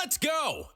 Let's go!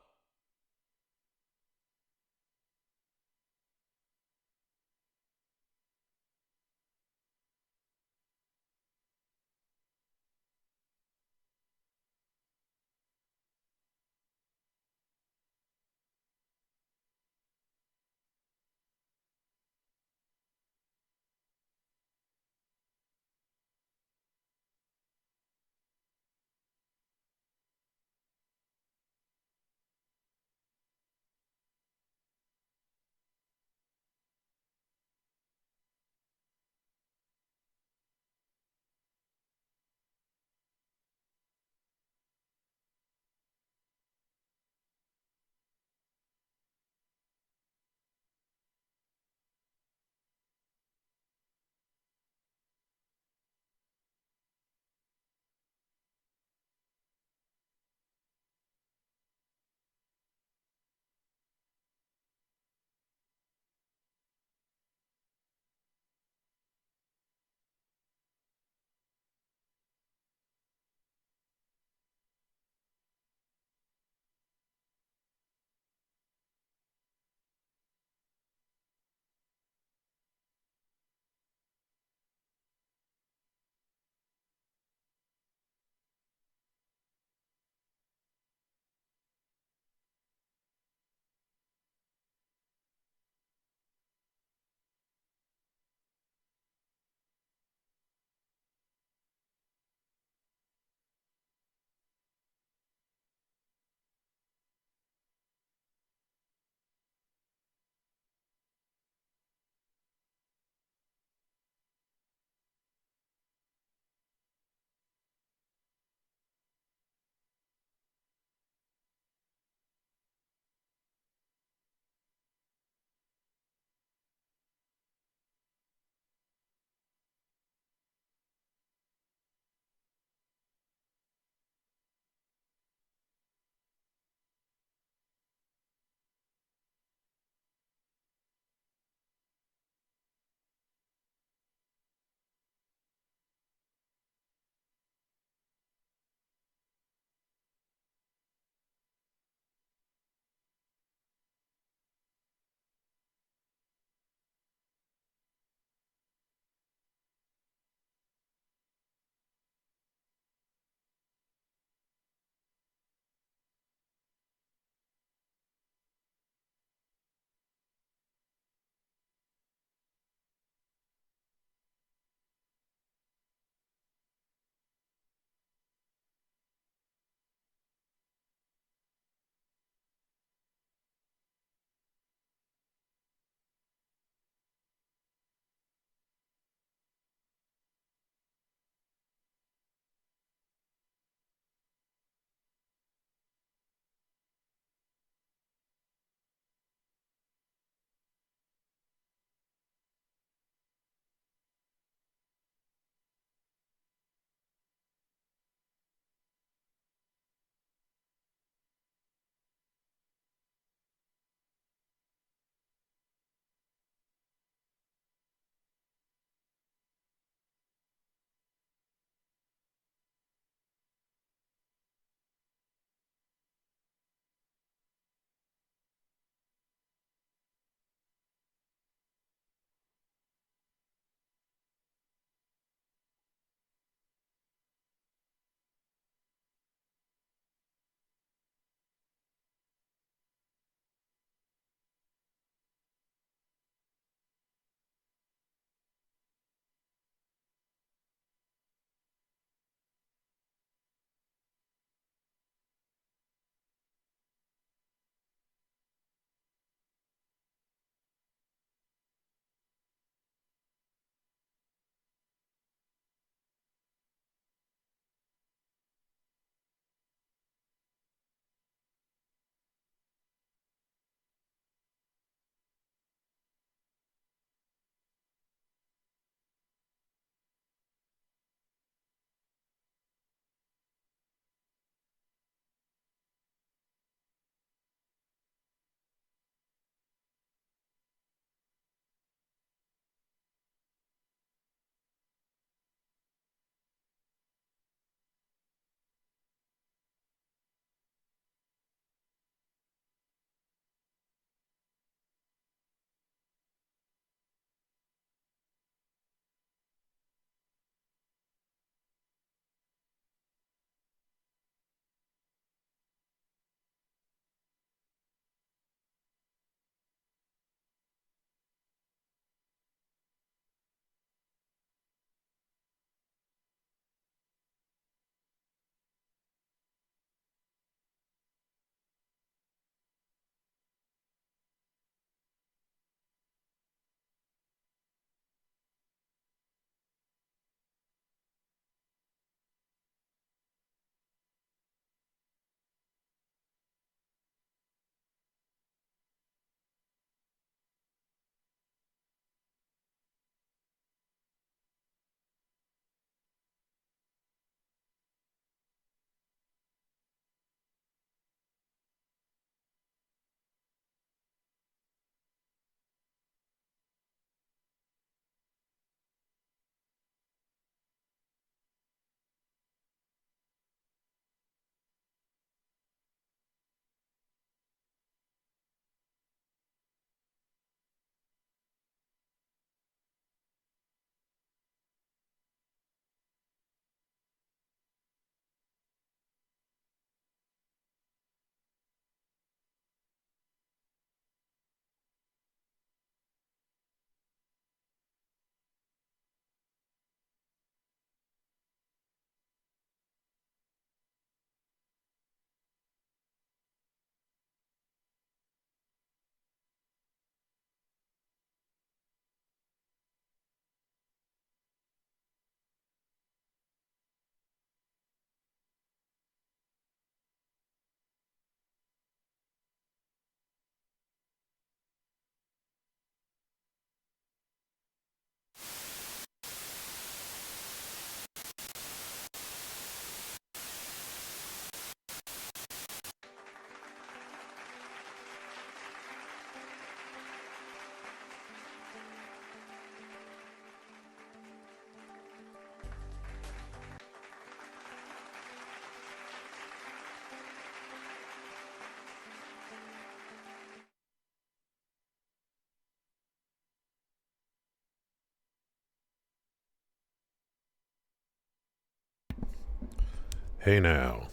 Hey now.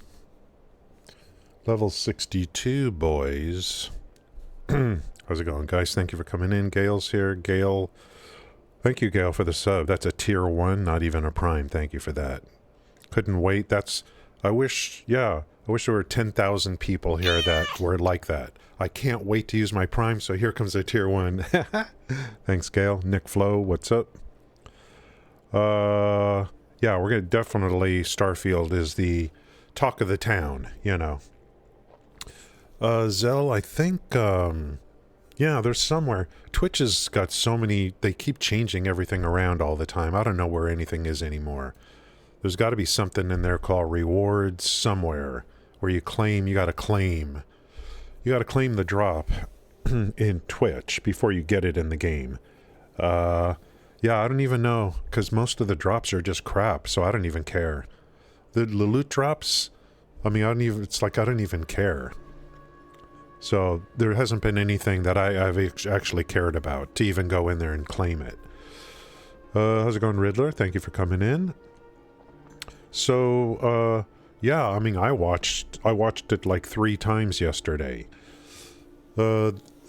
Level 62, boys. How's it going, guys? Thank you for coming in. Gail's here. Gail. Thank you, Gail, for the sub. That's a tier 1, not even a prime. Thank you for that. Couldn't wait. I wish there were 10,000 people here that were like that. I can't wait to use my prime, so here comes a tier 1. Thanks, Gail. Nick Flo, what's up? Yeah, we're gonna definitely, Starfield is the talk of the town, you know. Zell, I think, yeah, there's somewhere. Twitch has got so many, they keep changing everything around all the time. I don't know where anything is anymore. There's got to be something in there called rewards somewhere, where you gotta claim the drop in Twitch before you get it in the game. Yeah, I don't even know, because most of the drops are just crap, so I don't even care. The loot drops, I mean, it's like I don't even care. So there hasn't been anything that I've actually cared about to even go in there and claim it. How's it going, Riddler? Thank you for coming in. So, yeah, I mean, I watched it like 3 times yesterday.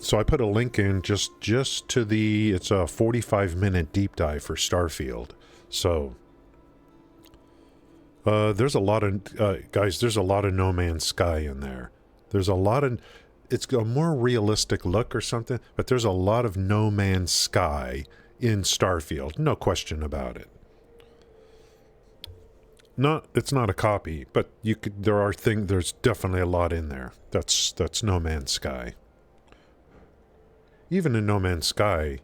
So I put a link in just to it's a 45-minute deep dive for Starfield. So, there's a lot of, guys, there's a lot of No Man's Sky in there. It's a more realistic look or something, but there's a lot of No Man's Sky in Starfield. No question about it. It's not a copy, but there's definitely a lot in there. That's No Man's Sky. Even in No Man's Sky,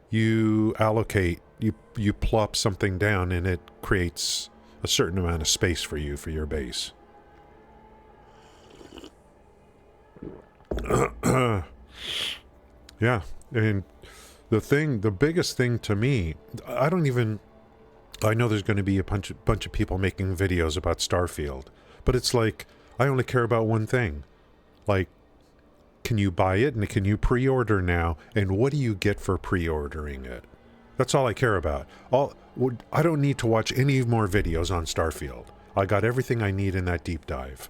you plop something down and it creates a certain amount of space for your base. Yeah, and the biggest thing to me, I know there's going to be a bunch of people making videos about Starfield, but it's like, I only care about one thing. Like, can you buy it, and can you pre-order now, and what do you get for pre-ordering it? That's all I care about. I don't need to watch any more videos on Starfield. I got everything I need in that deep dive.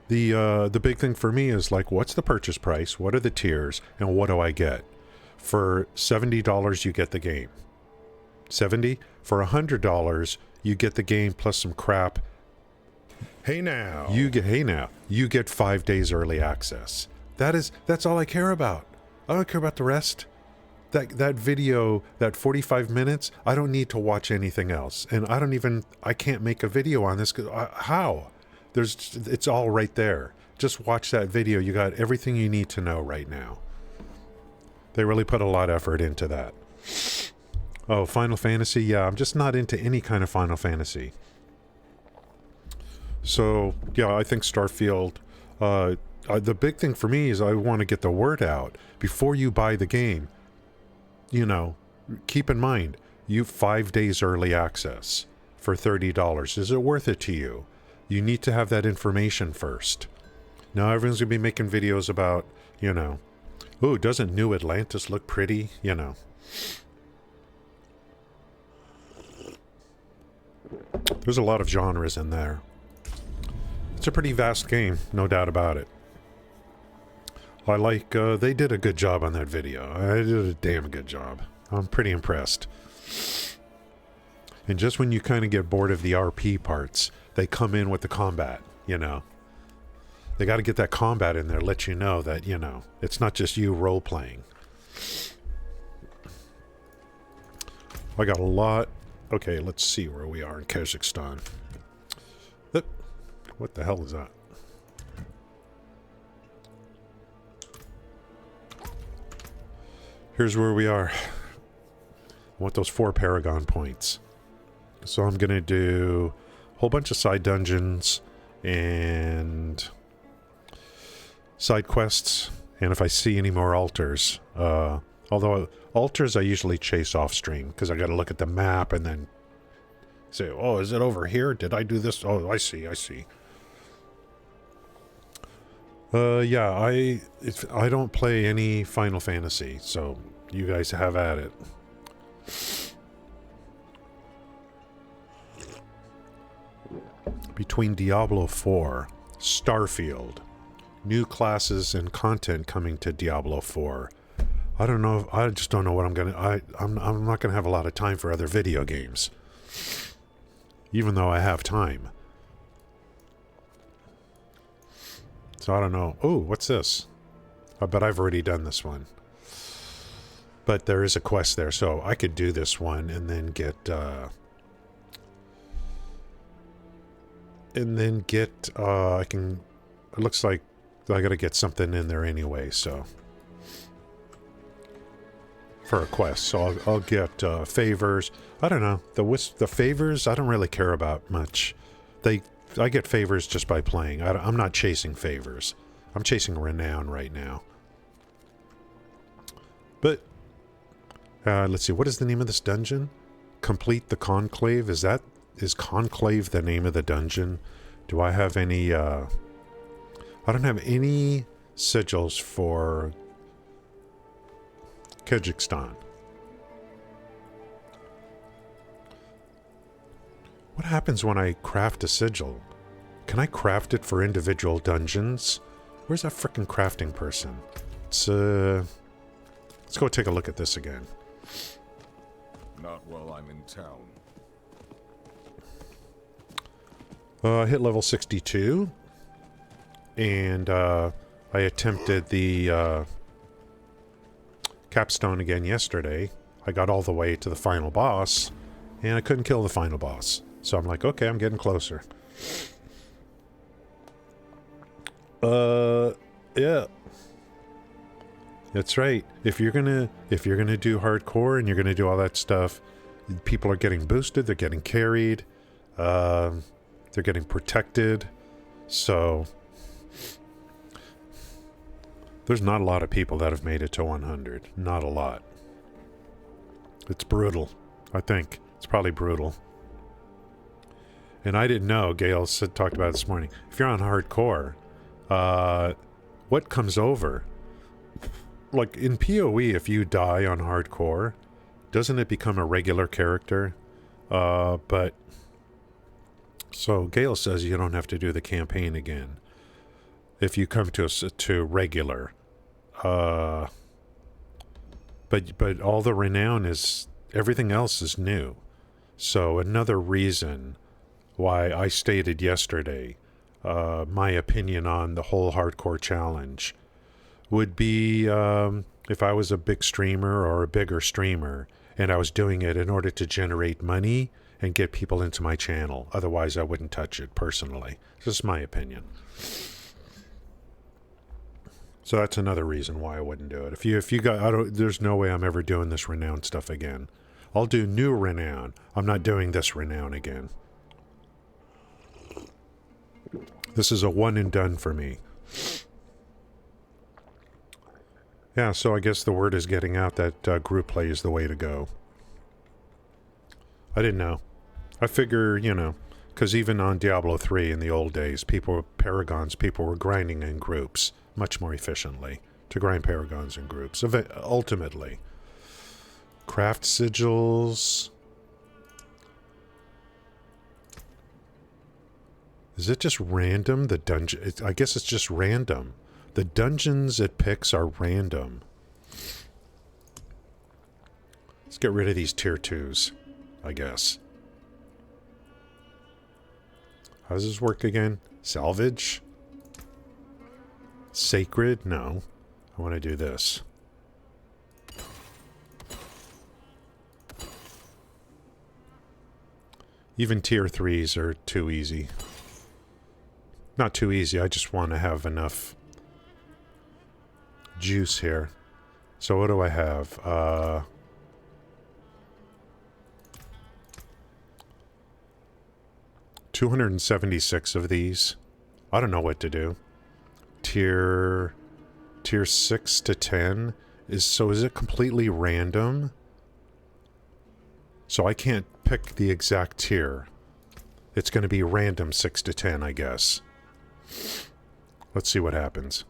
The big thing for me is, like, what's the purchase price, what are the tiers, and what do I get? For $70 you get the game. 70? For $100 you get the game plus some crap. Hey now. You get 5 days early access. That's all I care about. I don't care about the rest. That video, that 45 minutes, I don't need to watch anything else. And I can't make a video on this. How? It's all right there. Just watch that video. You got everything you need to know right now. They really put a lot of effort into that. Oh, Final Fantasy? Yeah, I'm just not into any kind of Final Fantasy. So, yeah, I think Starfield, the big thing for me is I want to get the word out. Before you buy the game, you know, keep in mind, you 5 days early access for $30. Is it worth it to you? You need to have that information first. Now everyone's going to be making videos about, you know, oh, doesn't New Atlantis look pretty? You know. There's a lot of genres in there. It's a pretty vast game, no doubt about it. I like, they did a good job on that video. I did a damn good job. I'm pretty impressed. And just when you kind of get bored of the RP parts, they come in with the combat, you know. They got to get that combat in there, let you know that, you know, it's not just you role-playing. I got a lot. Okay, let's see where we are in Kazakhstan. What the hell is that? Here's where we are. I want those 4 Paragon points. So I'm going to do a whole bunch of side dungeons and side quests. And if I see any more altars, although altars I usually chase off stream because I got to look at the map and then say, oh, is it over here? Did I do this? Oh, I see. Yeah, I don't play any Final Fantasy, so you guys have at it. between Diablo 4, Starfield, new classes and content coming to Diablo 4. I don't know. I just don't know what I'm gonna. I'm not gonna have a lot of time for other video games, even though I have time. So I don't know. Oh, what's this? I bet I've already done this one. But there is a quest there, so I could do this one and then get I can. It looks like I gotta get something in there anyway, so for a quest. So I'll get favors. I don't know, the favors I don't really care about much. I get favors just by playing. I'm not chasing favors. I'm chasing renown right now. But let's see, what is the name of this dungeon? Complete the Conclave. Is Conclave the name of the dungeon? Do I have any I don't have any sigils for Kyrgyzstan. What happens when I craft a sigil? Can I craft it for individual dungeons? Where's that frickin' crafting person? Let's go take a look at this again. Not while I'm in town. I hit level 62. And I attempted the capstone again yesterday. I got all the way to the final boss, and I couldn't kill the final boss. So I'm like, okay, I'm getting closer. Yeah. That's right. If you're gonna do hardcore and you're gonna do all that stuff, people are getting boosted, they're getting carried, they're getting protected. So there's not a lot of people that have made it to 100. Not a lot. It's brutal. I think it's probably brutal. And I didn't know. Gail talked about it this morning. If you're on hardcore, what comes over? Like in PoE, if you die on hardcore, doesn't it become a regular character? But so Gail says you don't have to do the campaign again if you come to regular. But all the renown is, everything else is new. So another reason why I stated yesterday my opinion on the whole hardcore challenge would be if I was a big streamer or a bigger streamer and I was doing it in order to generate money and get people into my channel. Otherwise, I wouldn't touch it personally. This is my opinion. So that's another reason why I wouldn't do it. If you got, there's no way I'm ever doing this renown stuff again. I'll do new renown. I'm not doing this renown again. This is a one and done for me. Yeah, so I guess the word is getting out that group play is the way to go. I didn't know. I figure, you know, because even on Diablo 3 in the old days, people were grinding in groups much more efficiently to grind paragons in groups. Ultimately. Craft sigils. Is it just random? The dungeon... I guess it's just random. The dungeons it picks are random. Let's get rid of these tier 2s, I guess. How does this work again? Salvage? Sacred? No. I want to do this. Even tier 3s are too easy. Not too easy, I just want to have enough juice here. So what do I have? 276 of these. I don't know what to do. Tier 6 to 10 is it completely random? So I can't pick the exact tier. It's going to be random 6 to 10, I guess. Let's see what happens.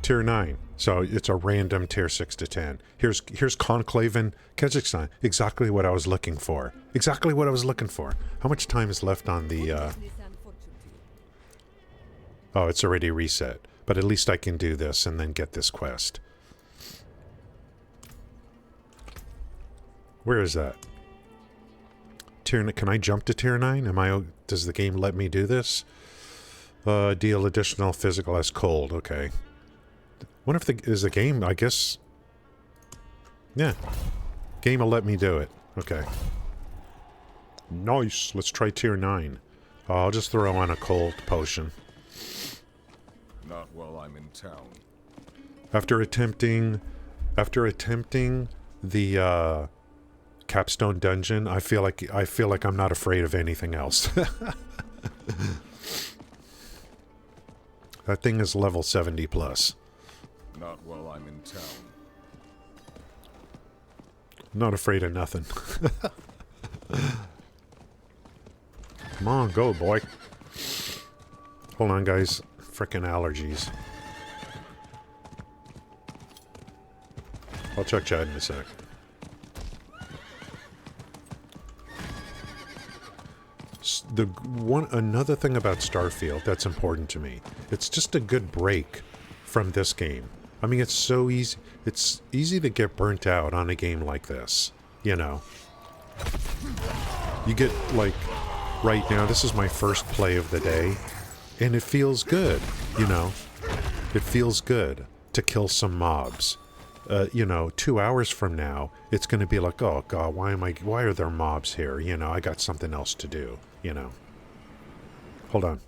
Tier 9. So it's a random tier 6 to 10. Here's Conclave in Kazakhstan. Exactly what I was looking for. Exactly what I was looking for. How much time is left on the... Oh, it's already reset. But at least I can do this and then get this quest. Where is that? Can I jump to tier 9? Does the game let me do this? Deal additional physical as cold. Okay. Wonder if is the game, I guess... Yeah. Game will let me do it. Okay. Nice. Let's try tier 9. I'll just throw on a cold potion. Not while I'm in town. After attempting the capstone dungeon, I feel like I'm not afraid of anything else. That thing is level 70 plus. Not while I'm in town. Not afraid of nothing. Come on, go, boy. Hold on, guys. Frickin' allergies. I'll check Chad in a sec. Another thing about Starfield that's important to me. It's just a good break from this game. I mean, it's so easy. It's easy to get burnt out on a game like this. You know. You get, like, right now, this is my first play of the day. And it feels good, you know. It feels good to kill some mobs. You know, 2 hours from now, it's going to be like, oh god, why are there mobs here? You know, I got something else to do, you know. Hold on.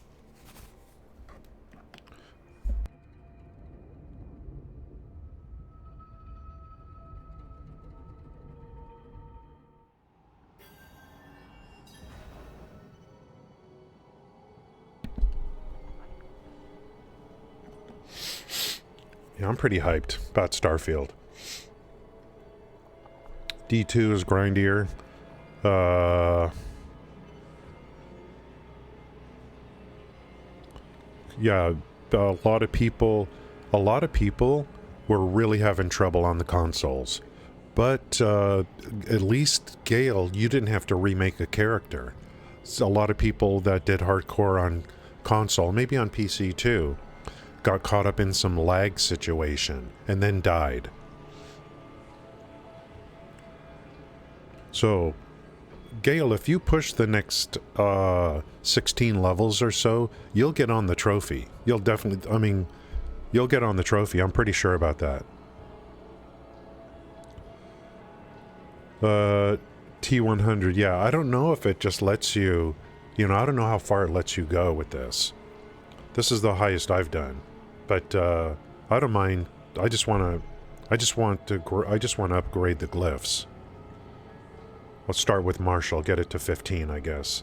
Yeah, I'm pretty hyped about Starfield. D2 is grindier. Yeah, a lot of people were really having trouble on the consoles. But at least, Gale, you didn't have to remake a character. So a lot of people that did hardcore on console, maybe on PC too, got caught up in some lag situation and then died. So, Gale, if you push the next 16 levels or so, you'll get on the trophy. You'll definitely, I mean, you'll get on the trophy. I'm pretty sure about that. T100, yeah, I don't know if it just lets you, you know, I don't know how far it lets you go with this. This is the highest I've done. But I don't mind. I just want to upgrade the glyphs. I'll start with Marshall, get it to 15, I guess.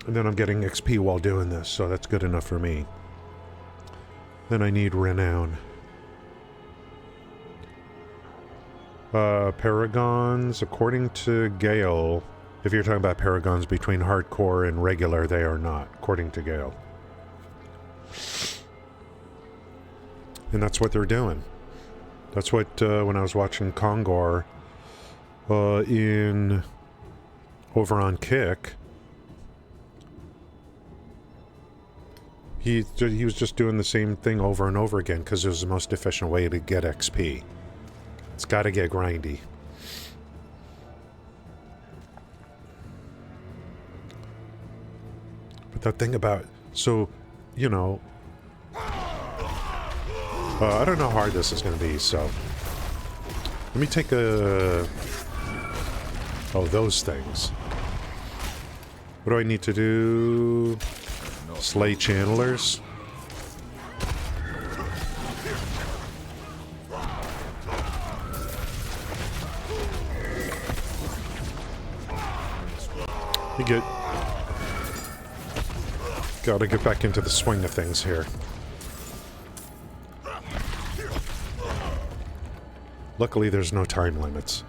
And then I'm getting XP while doing this, so that's good enough for me. Then I need Renown. Paragons, according to Gale, if you're talking about Paragons between hardcore and regular, they are not, according to Gale. And that's what they're doing. That's what, when I was watching Kongor over on Kick, he was just doing the same thing over and over again because it was the most efficient way to get XP. It's got to get grindy. But that thing about, so, you know, I don't know how hard this is going to be, so let me take a... Oh, those things. What do I need to do? Slay channelers? Gotta get back into the swing of things here. Luckily, there's no time limits.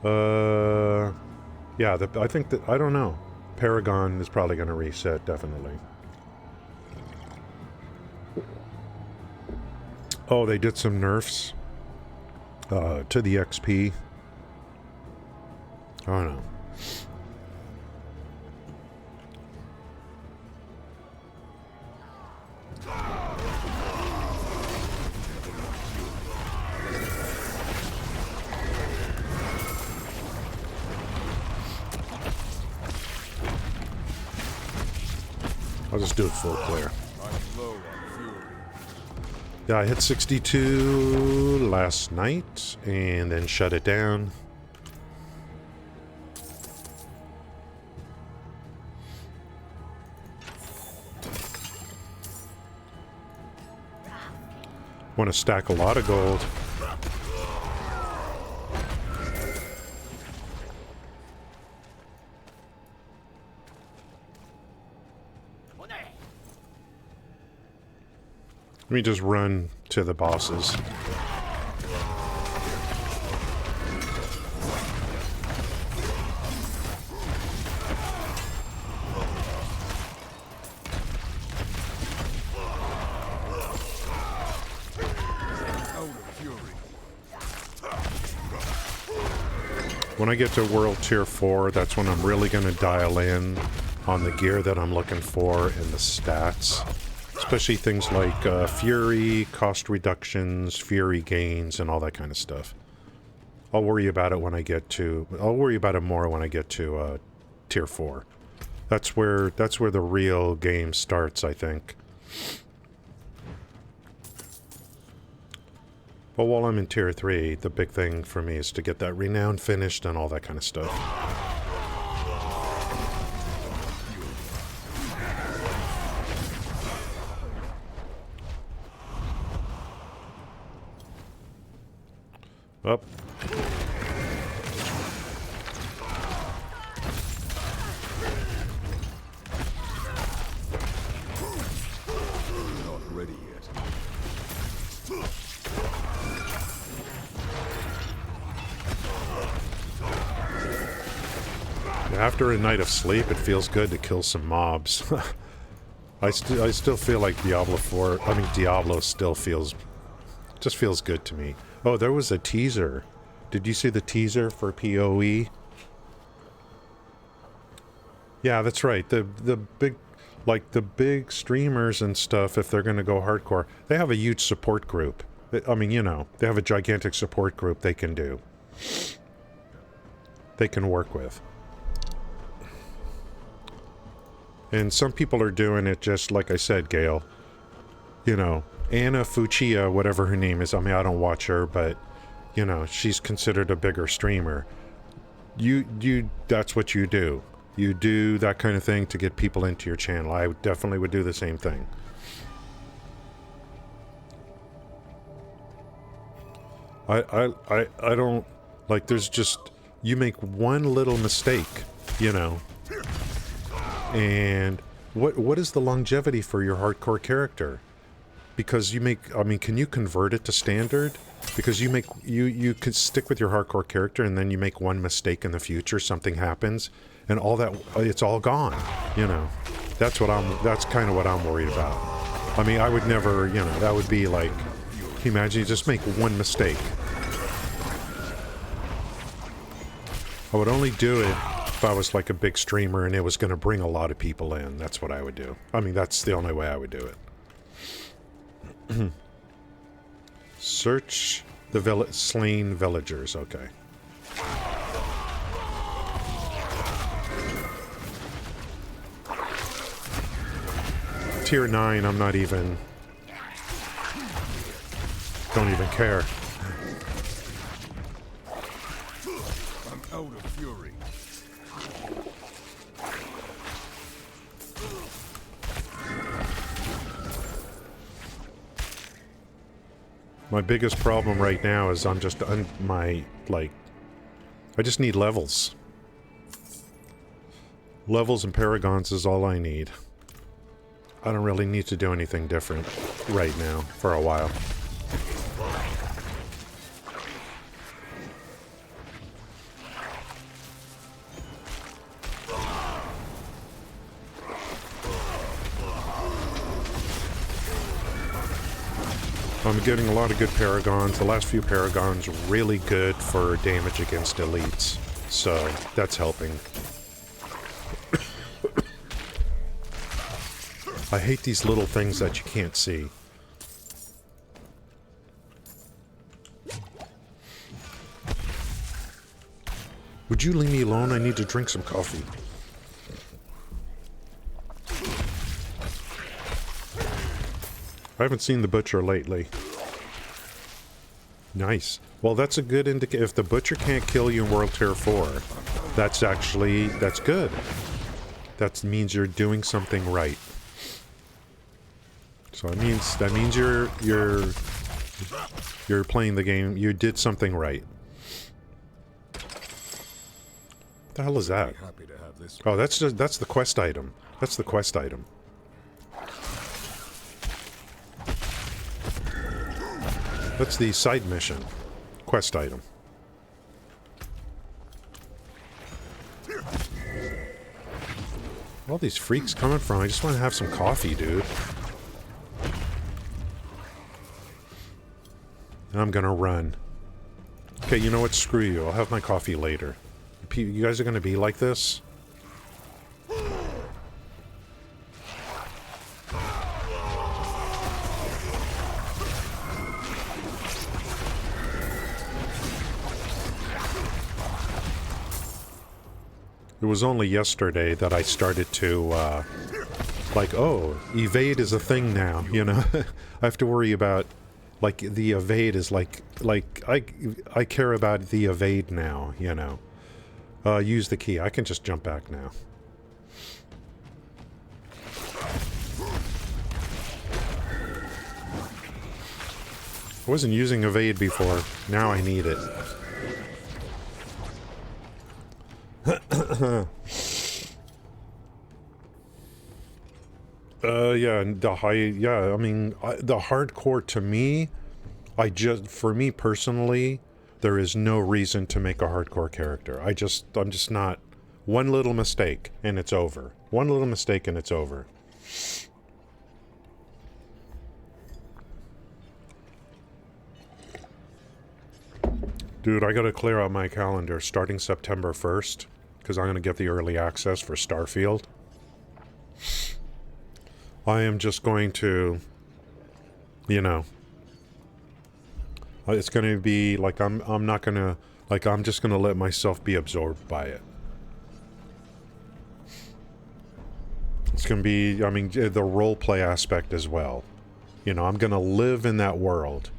Yeah, I think that, I don't know. Paragon is probably going to reset, definitely. Oh, they did some nerfs to the XP. I don't know. I'll just do it full clear. Yeah, I hit 62 last night and then shut it down. Want to stack a lot of gold. Let me just run to the bosses. When I get to World Tier 4, that's when I'm really going to dial in on the gear that I'm looking for and the stats. Especially things like Fury, cost reductions, Fury gains, and all that kind of stuff. I'll worry about it when I get to... I'll worry about it more when I get to Tier 4. That's where the real game starts, I think. But while I'm in Tier 3, the big thing for me is to get that Renown finished and all that kind of stuff. Up. Not ready yet. After a night of sleep, it feels good to kill some mobs. I still feel like Diablo still just feels good to me. Oh, there was a teaser. Did you see the teaser for PoE? Yeah, that's right. The big streamers and stuff, if they're going to go hardcore, they have a huge support group. I mean, you know, they have a gigantic support group they can work with. And some people are doing it just like I said, Gail. You know, Anna Fuchia, whatever her name is. I mean, I don't watch her, but, you know, she's considered a bigger streamer. That's what you do. You do that kind of thing to get people into your channel. I definitely would do the same thing. I don't, like, there's just, you make one little mistake, you know, and what is the longevity for your hardcore character? Because you make, I mean, can you convert it to standard? Because you could stick with your hardcore character and then you make one mistake in the future, something happens, and all that, it's all gone, you know. That's kind of what I'm worried about. I mean, I would never, you know, that would be like, can you imagine you just make one mistake? I would only do it if I was like a big streamer and it was going to bring a lot of people in. That's what I would do. I mean, that's the only way I would do it. Search the slain villagers. Okay. Tier 9, I'm not even... Don't even care. I'm out of fury. My biggest problem right now is I'm just I just need levels. Levels and paragons is all I need. I don't really need to do anything different right now for a while. I'm getting a lot of good Paragons. The last few Paragons really good for damage against elites. So that's helping. I hate these little things that you can't see. Would you leave me alone? I need to drink some coffee. I haven't seen the butcher lately. Nice. Well, that's a good indicator. If the butcher can't kill you in World Tier 4, that's good. That means you're doing something right. So that means you're playing the game. You did something right. What the hell is that? Oh, that's the quest item. That's the quest item. That's the side mission. Quest item. All these freaks coming from? I just want to have some coffee, dude. And I'm gonna run. Okay, you know what? Screw you. I'll have my coffee later. You guys are gonna be like this? It was only yesterday that I started to, like, oh, evade is a thing now, you know? I have to worry about, like, the evade is like I care about the evade now, you know? Use the key. I can just jump back now. I wasn't using evade before. Now I need it. Yeah, I mean, the hardcore to me, for me personally, there is no reason to make a hardcore character. I'm just not, one little mistake and it's over. One little mistake and it's over. Dude, I gotta clear out my calendar starting September 1st, because I'm gonna get the early access for Starfield. I am just going to, you know, it's gonna be like I'm not gonna, like, I'm just gonna let myself be absorbed by it. It's gonna be, I mean, the roleplay aspect as well. You know, I'm gonna live in that world.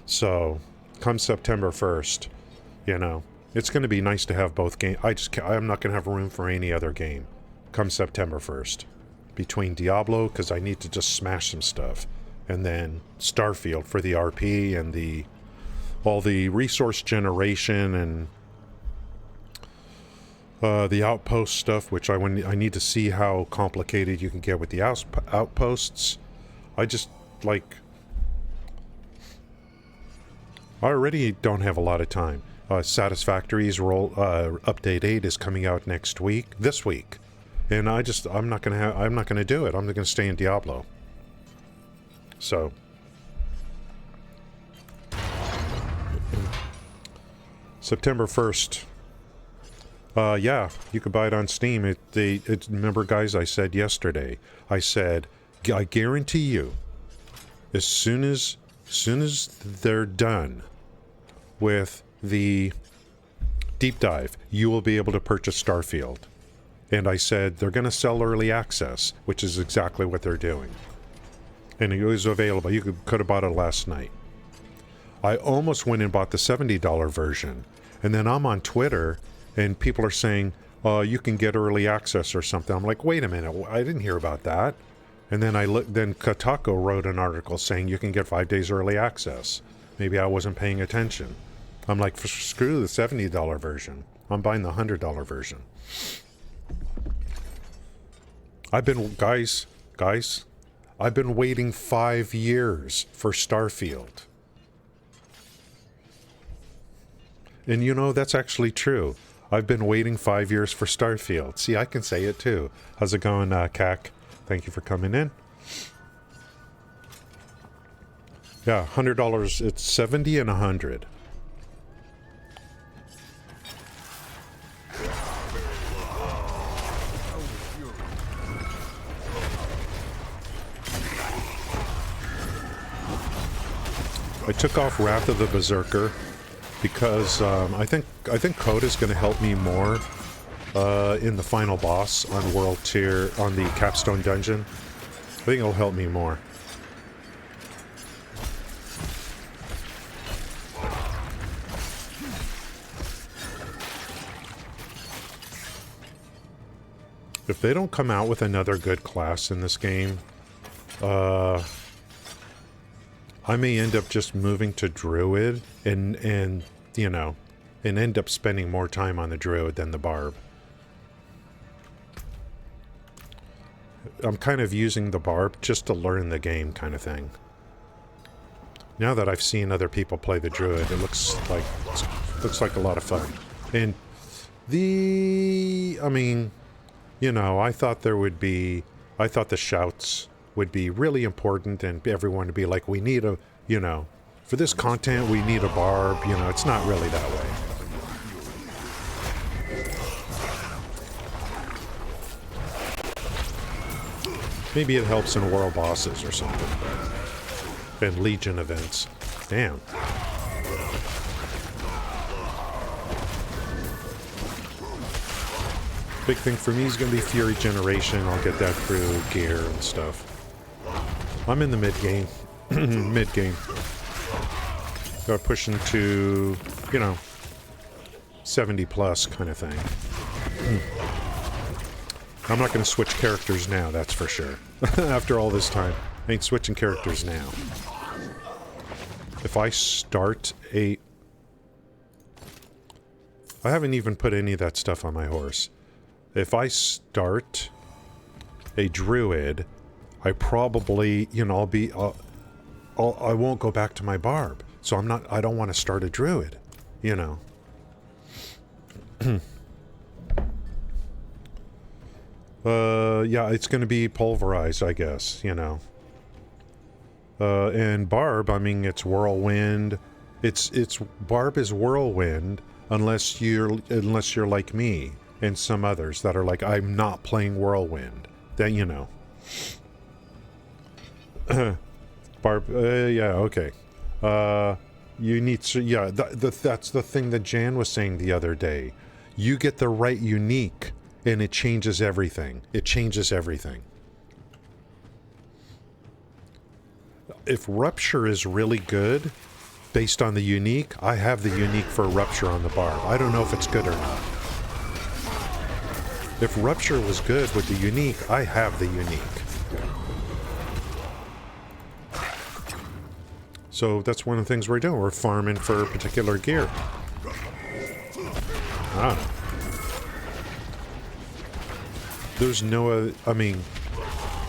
So, come September 1st, you know, it's gonna be nice to have both games. I'm not gonna have room for any other game come September 1st. Between Diablo, because I need to just smash some stuff, and then Starfield for the RP and all the resource generation and the outpost stuff, which I need to see how complicated you can get with the outposts. I just, like, I already don't have a lot of time. Satisfactory's update 8 is coming out this week. And I'm not gonna do it. I'm gonna stay in Diablo. So September 1st. Yeah, you can buy it on Steam. Remember, guys, I said yesterday, I guarantee you, as soon as they're done with the deep dive, you will be able to purchase Starfield. And I said, they're going to sell early access, which is exactly what they're doing. And it was available. You could have bought it last night. I almost went and bought the $70 version. And then I'm on Twitter, and people are saying, you can get early access or something. I'm like, wait a minute, I didn't hear about that. And then then Kotaku wrote an article saying you can get 5 days early access. Maybe I wasn't paying attention. I'm like, screw the $70 version. I'm buying the $100 version. I've been waiting 5 years for Starfield. And you know, that's actually true. I've been waiting 5 years for Starfield. See, I can say it too. How's it going, CAC? Thank you for coming in. Yeah, $100. It's 70 and 100. I took off Wrath of the Berserker because I think HOTA is going to help me more in the final boss on World Tier on the Capstone Dungeon. I think it'll help me more. If they don't come out with another good class in this game, I may end up just moving to Druid and you know, and end up spending more time on the Druid than the BARB. I'm kind of using the BARB just to learn the game kind of thing. Now that I've seen other people play the Druid, it looks like a lot of fun. And I mean, you know, I thought the shouts would be really important and everyone would be like, we need a, you know, for this content we need a BARB. You know, it's not really that way. Maybe it helps in world bosses or something. And Legion events. Damn. Big thing for me is going to be Fury Generation. I'll get that through gear and stuff. I'm in the mid-game. Mid-game. Got pushing to, you know, 70 plus kind of thing. I'm not going to switch characters now, that's for sure. After all this time. I ain't switching characters now. If I start I haven't even put any of that stuff on my horse. If I start a Druid, I probably, you know, I won't go back to my BARB. So I don't want to start a Druid, you know. Yeah, it's going to be pulverized, I guess, you know. And BARB, I mean, it's whirlwind. It's BARB is whirlwind unless you're like me and some others that are like, I'm not playing whirlwind. Then, you know. BARB, yeah, okay. You need to, yeah, that's the thing that Jan was saying the other day. You get the right unique and it changes everything. It changes everything. If Rupture is really good, based on the unique, I have the unique for Rupture on the BARB. I don't know if it's good or not. If Rupture was good with the unique, I have the unique. So that's one of the things we're doing. We're farming for particular gear. I don't know. There's no, I mean,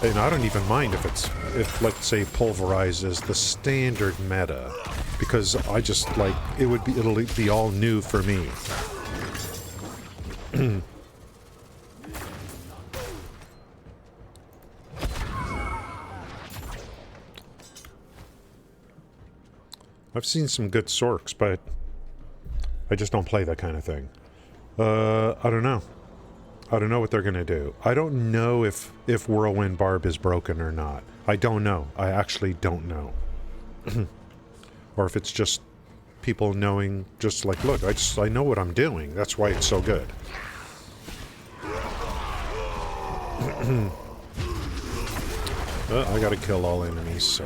and I don't even mind if let's say Pulverize is the standard meta, because I just like, it'll be all new for me. I've seen some good Sorks, but I just don't play that kind of thing. I don't know. I don't know what they're going to do. I don't know if Whirlwind BARB is broken or not. I don't know. I actually don't know. Or if it's just people knowing, just like, look, I know what I'm doing. That's why it's so good. I gotta kill all enemies, so.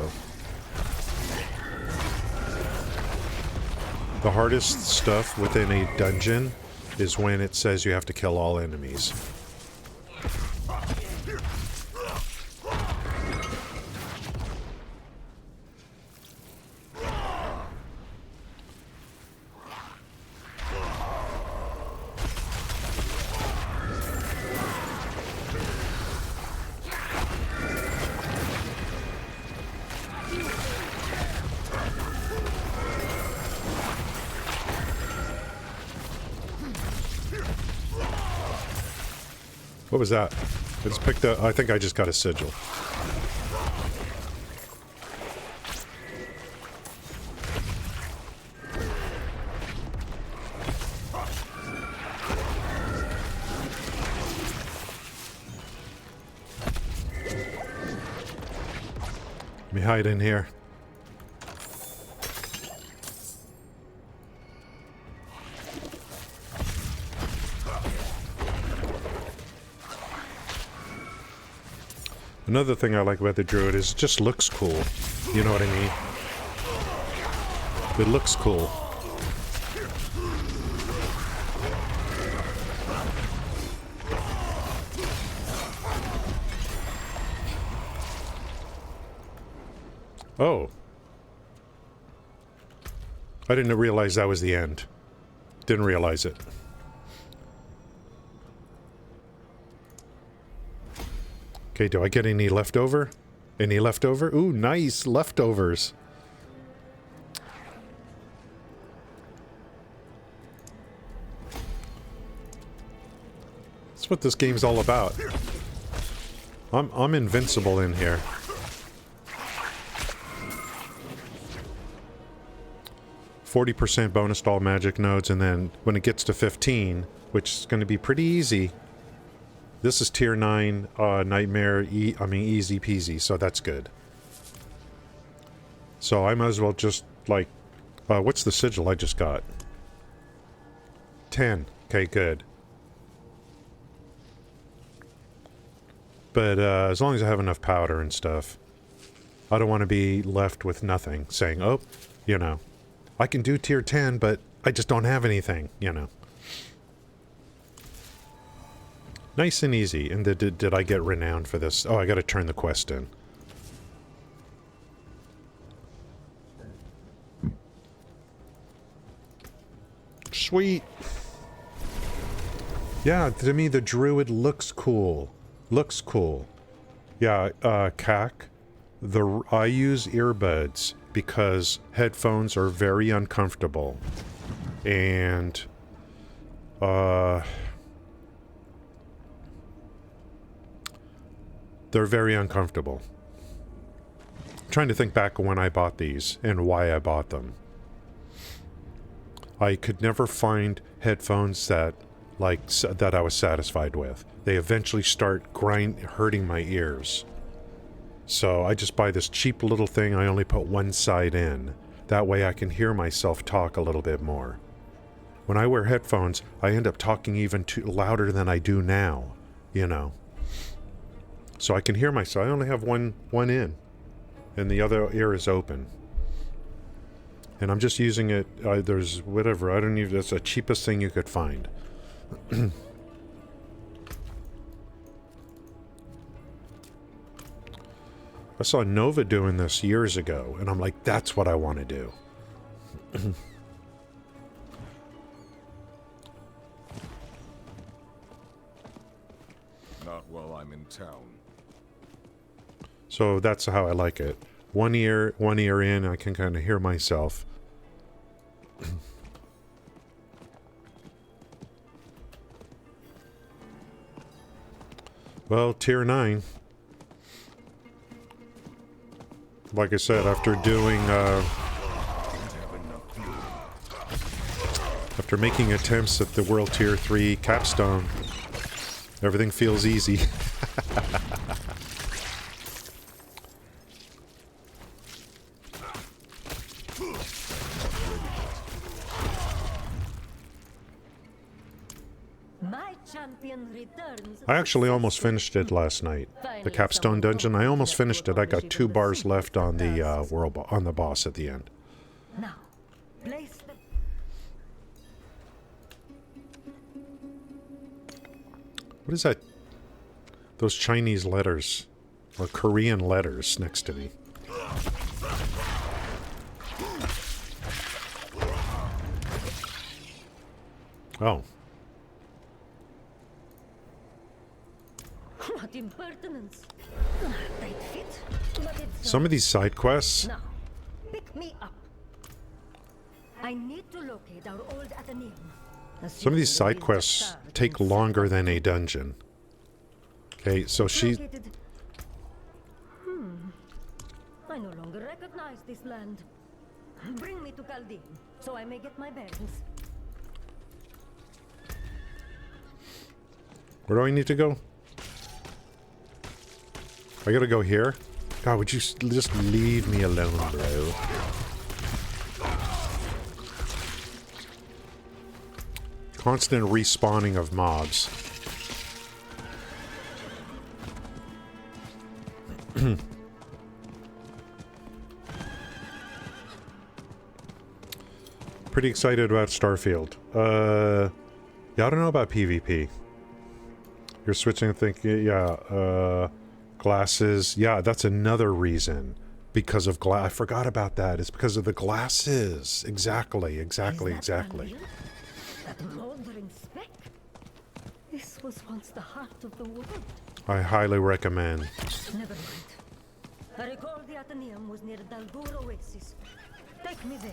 The hardest stuff within a dungeon is when it says you have to kill all enemies. What was that? I just picked up. I think I just got a sigil. me hide in here. Another thing I like about the druid is it just looks cool. You know what I mean? It looks cool. Oh. I didn't realize that was the end. Didn't realize it. Okay, do I get any leftover? Any leftover? Ooh, nice leftovers. That's what this game's all about. I'm invincible in here. %, bonus to all magic nodes, and then when it gets to 15, which is going to be pretty easy. This is tier 9 nightmare, easy peasy, so that's good. So I might as well just, like, what's the sigil I just got? 10. Okay, good. But as long as I have enough powder and stuff, I don't want to be left with nothing, saying, oh, you know, I can do tier 10, but I just don't have anything, you know. Nice and easy. And did I get renowned for this? Oh, I gotta turn the quest in. Sweet. Yeah, to me the druid looks cool. Looks cool. Yeah, CAC. I use earbuds because headphones are very uncomfortable. And they're very uncomfortable. I'm trying to think back when I bought these and why I bought them. I could never find headphones that I was satisfied with. They eventually start hurting my ears. So I just buy this cheap little thing. I only put one side in. That way I can hear myself talk a little bit more. When I wear headphones, I end up talking even louder than I do now, you know. So I can hear myself. I only have one in, and the other ear is open. And I'm just using it, there's whatever, I don't even, that's the cheapest thing you could find. I saw Nova doing this years ago, and I'm like, that's what I want to do. Not while I'm in town. So that's how I like it. One ear in, I can kind of hear myself. Well, tier 9. Like I said, after doing, after making attempts at the World Tier 3 capstone, everything feels easy. I actually almost finished it last night. The capstone dungeon, I almost finished it. I got 2 bars left on the on the boss at the end. Now, place the... What is that? Those Chinese letters, or Korean letters next to me. Oh. What impertinence. Tight fit, but it's Some of these side quests, now, pick me up. I need to locate our old Athenaeum. some of these side quests take longer than a dungeon. Okay, so she... I no longer recognize this land. Bring me to Chaldean, so I may get my bearings. Where do I need to go? I gotta go here? God, would you just leave me alone, bro? Constant respawning of mobs. Pretty excited about Starfield. Yeah, I don't know about PvP. You're switching, thinking, yeah, glasses. Yeah, that's another reason. Because of glass. I forgot about that. It's because of the glasses. Exactly. That moldering speck? This was once the heart of the world. I highly recommend. Never mind. I recall the Athenaeum was near Dalgur Oasis. Take me there.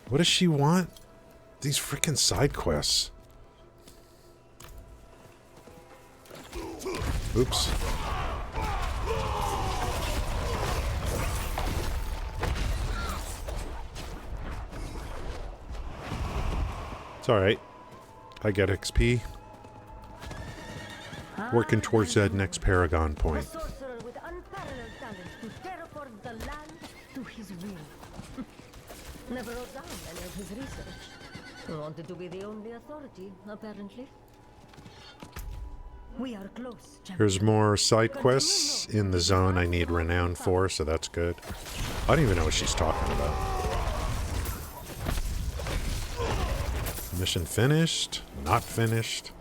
What does she want? These freaking side quests. Oops. It's alright. I get XP. Working towards that next Paragon point. A sorcerer with unparalleled talent to terraform the land to his will. Never wrote down any of his research. Wanted to be the only authority, apparently. We are close, champion. Here's more side quests in the zone I need renown for, so that's good. I don't even know what she's talking about. Mission finished? Not finished?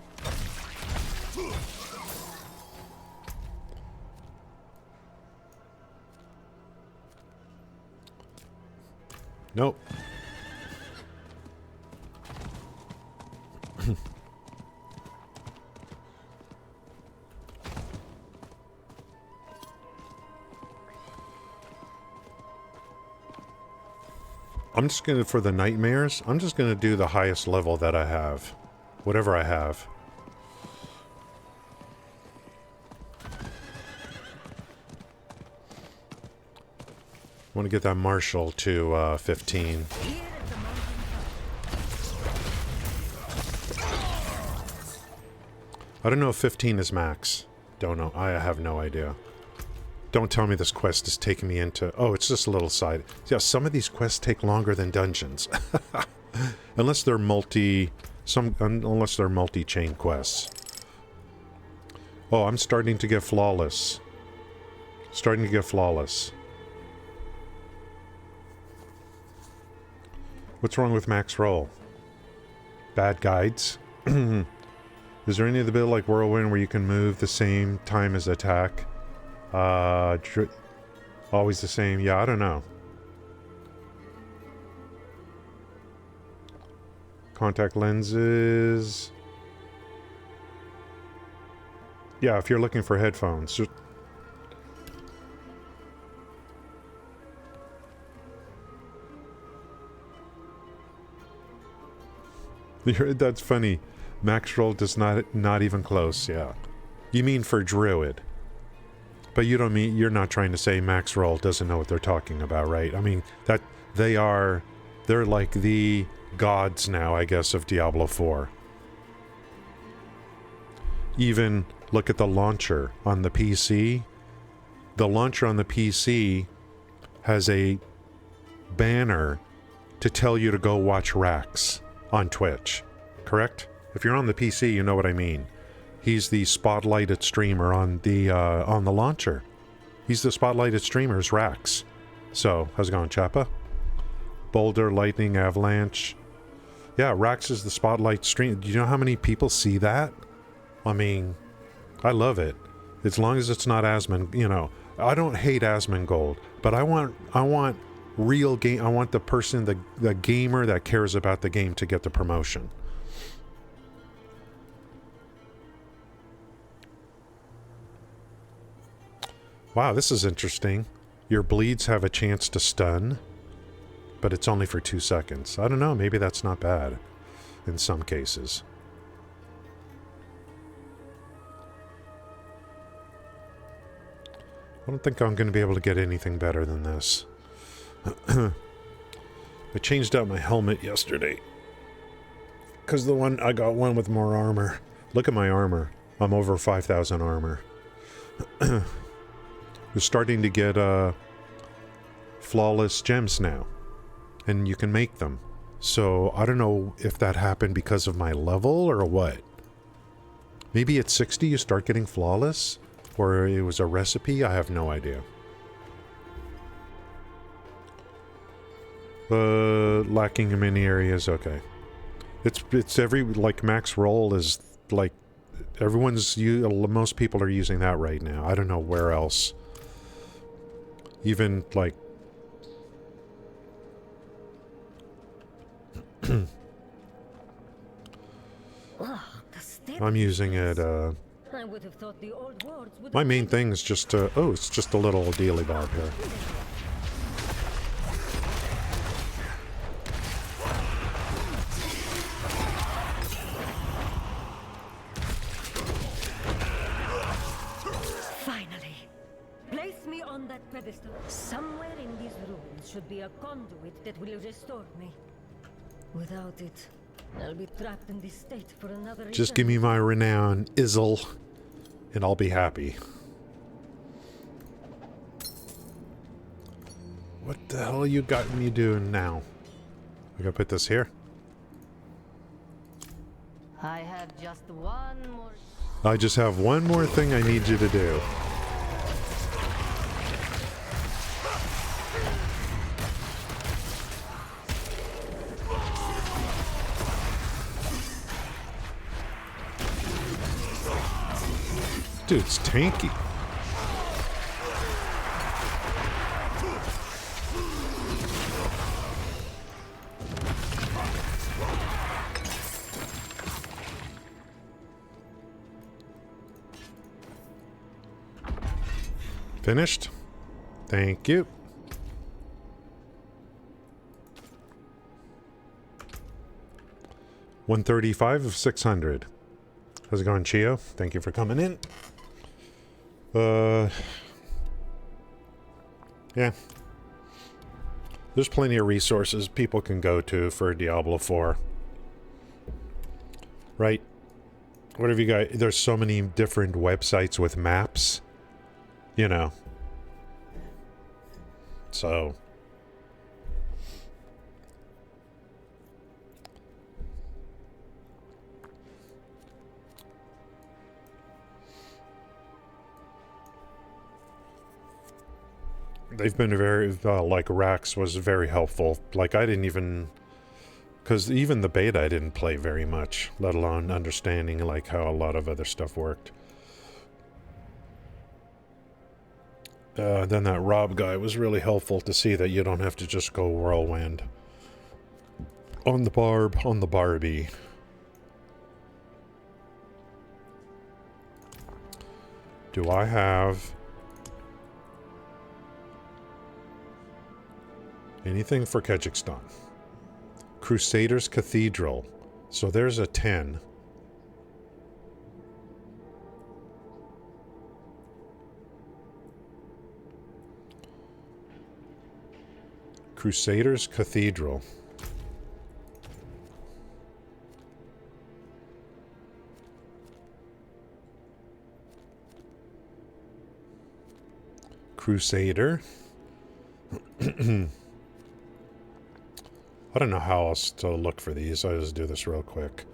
Nope. I'm just gonna, for the nightmares, I'm just gonna do the highest level that I have. Whatever I have. I want to get that Marshal to 15. I don't know if 15 is max. Don't know. I have no idea. Don't tell me this quest is taking me into... Oh, it's just a little side. Yeah, some of these quests take longer than dungeons. Unless they're unless they're multi-chain quests. Oh, I'm starting to get flawless. Starting to get flawless. What's wrong with max roll? Bad guides? Is there any of the bit like Whirlwind where you can move the same time as attack? Always the same? Yeah, I don't know. Contact lenses. Yeah, if you're looking for headphones. That's funny. Max roll does not even close, yeah. You mean for Druid. But you don't mean, you're not trying to say max roll doesn't know what they're talking about, right? I mean, that they're like the gods now, I guess, of Diablo 4. Even look at the launcher on the PC. The launcher on the PC has a banner to tell you to go watch Rax on Twitch, correct? If you're on the PC, you know what I mean. He's the spotlighted streamer on the launcher. He's the spotlighted streamer's Rax. So, how's it going, Chappa? Boulder, Lightning, Avalanche. Yeah, Rax is the spotlight stream. Do you know how many people see that? I mean, I love it. As long as it's not Asmon, you know. I don't hate Asmongold, but I want real game. I want the person, the gamer that cares about the game to get the promotion. Wow, this is interesting. Your bleeds have a chance to stun, but it's only for 2 seconds. I don't know, maybe that's not bad in some cases. I don't think I'm going to be able to get anything better than this. I changed out my helmet yesterday. Because I got one with more armor. Look at my armor. I'm over 5,000 armor. We're starting to get flawless gems now. And you can make them. So I don't know if that happened because of my level or what. Maybe at 60 you start getting flawless? Or it was a recipe? I have no idea. Lacking in many areas, okay. It's every, like, max roll is, like, most people are using that right now. I don't know where else. Even, like... I'm using it, I would have thought the old wards would my have main been- thing is just to... Oh, it's just a little dealy barb here. Finally. Place me on that pedestal. Somewhere in these ruins should be a conduit that will restore me. Without it, I'll be trapped in this state for another Just give me my renown, Izzle, and I'll be happy. What the hell you got me doing now? I gotta put this here. I have just one more. I just have one more thing I need you to do. Dude, it's tanky. Finished? Thank you. $135 of 600. How's it going, Chio? Thank you for coming in. Yeah. There's plenty of resources people can go to for Diablo 4. Right? What have you got? There's so many different websites with maps. You know. So. They've been very, like, Rax was very helpful. Like, I didn't even... Because even the beta I didn't play very much, let alone understanding, like, how a lot of other stuff worked. Then that Rob guy was really helpful to see that you don't have to just go whirlwind. On the BARB, on the Barbie. Do I have... anything for Kazakhstan? Crusaders Cathedral. So there's a 10. Crusaders Cathedral. Crusader. I don't know how else to look for these. I'll just do this real quick.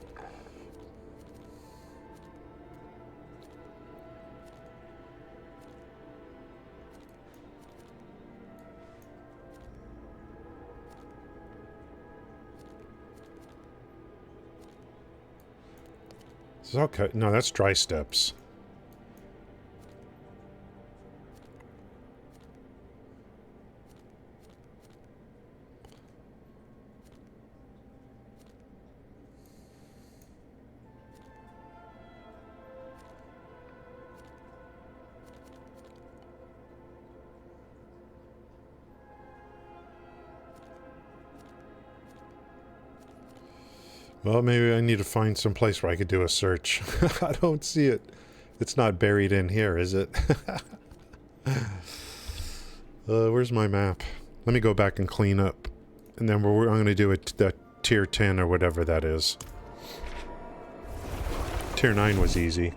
Okay. No, that's dry steps. Well, maybe I need to find some place where I could do a search. I don't see it. It's not buried in here, is it? Where's my map? Let me go back and clean up. And then I'm going to do a tier 10 or whatever that is. Tier 9 was easy.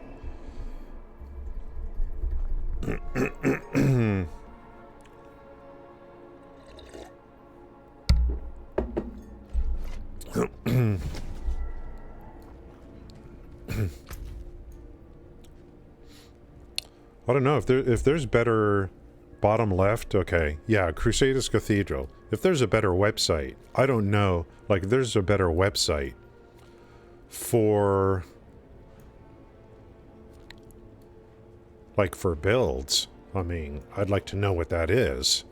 I don't know if there's better bottom left. Okay, yeah, Crusaders Cathedral. If there's a better website, I don't know. Like, if there's a better website for like for builds. I mean, I'd like to know what that is.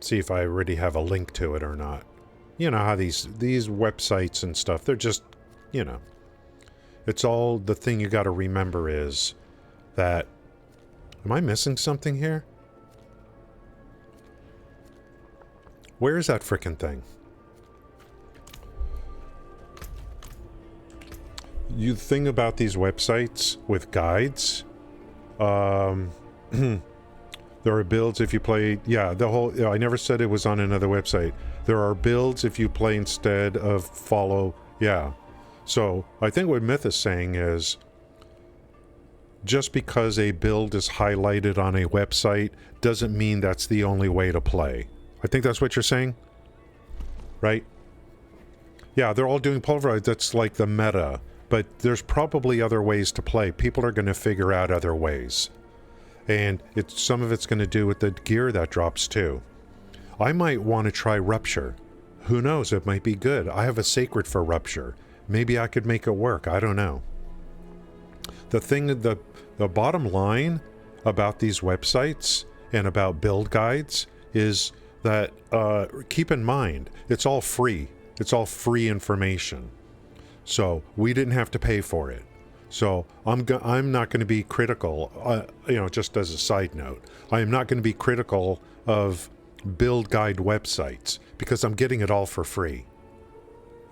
See if I already have a link to it or not. You know how these websites and stuff, they're just, you know. It's all, the thing you got to remember is that, am I missing something here? Where is that frickin' thing? You thing about these websites with guides, there are builds if you play, yeah, the whole, I never said it was on another website. There are builds if you play instead of follow, yeah. So, I think what Myth is saying is, just because a build is highlighted on a website doesn't mean that's the only way to play. I think that's what you're saying, right? Yeah, they're all doing pulverize, that's like the meta, but there's probably other ways to play. People are going to figure out other ways. And some of it's going to do with the gear that drops too. I might want to try Rupture. Who knows, it might be good. I have a Sacred for Rupture. Maybe I could make it work. I don't know. The thing, the bottom line about these websites and about build guides is that keep in mind, it's all free. It's all free information. So we didn't have to pay for it. So I'm not going to be critical, you know, just as a side note, I am not going to be critical of build guide websites because I'm getting it all for free.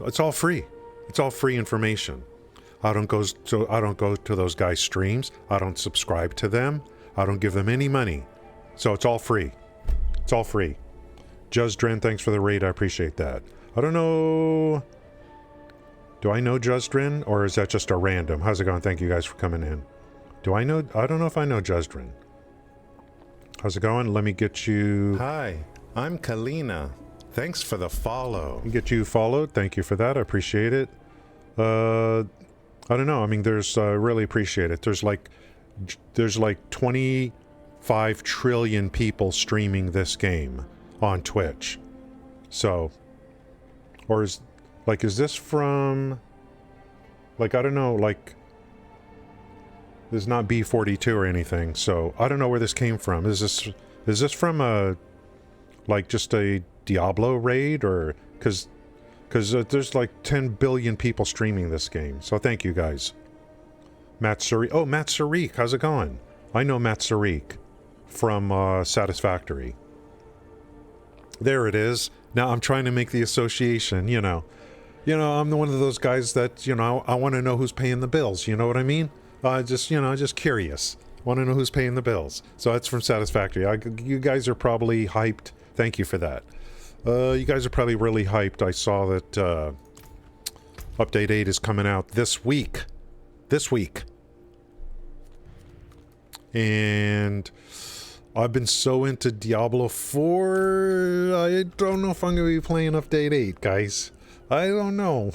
It's all free. It's all free information. I don't go to those guys' streams. I don't subscribe to them. I don't give them any money. So it's all free. It's all free. Juzdren, thanks for the raid. I appreciate that. I don't know. Do I know Juzdren, or is that just a random? How's it going? Thank you guys for coming in. Do I know? I don't know if I know Juzdren. How's it going? Let me get you. Hi, I'm Kalina. Thanks for the follow. Get you followed. Thank you for that. I appreciate it. I don't know. I mean, there's really appreciate it. There's like 25 trillion people streaming this game on Twitch. So, or is this from, like, I don't know, like, this is not B42 or anything, so I don't know where this came from. Is this from a, like, just a Diablo raid, or, because there's like 10 billion people streaming this game, so thank you guys. Matt Sarik, oh, Matt Sarik, how's it going? I know Matt Sarik from Satisfactory. There it is. Now I'm trying to make the association, you know, I'm one of those guys that, I want to know who's paying the bills. You know what I mean? Just curious. Want to know who's paying the bills. So that's from Satisfactory. You guys are probably hyped. Thank you for that. You guys are probably really hyped. I saw that Update 8 is coming out this week. And I've been so into Diablo 4, I don't know if I'm going to be playing Update 8, guys. I don't know.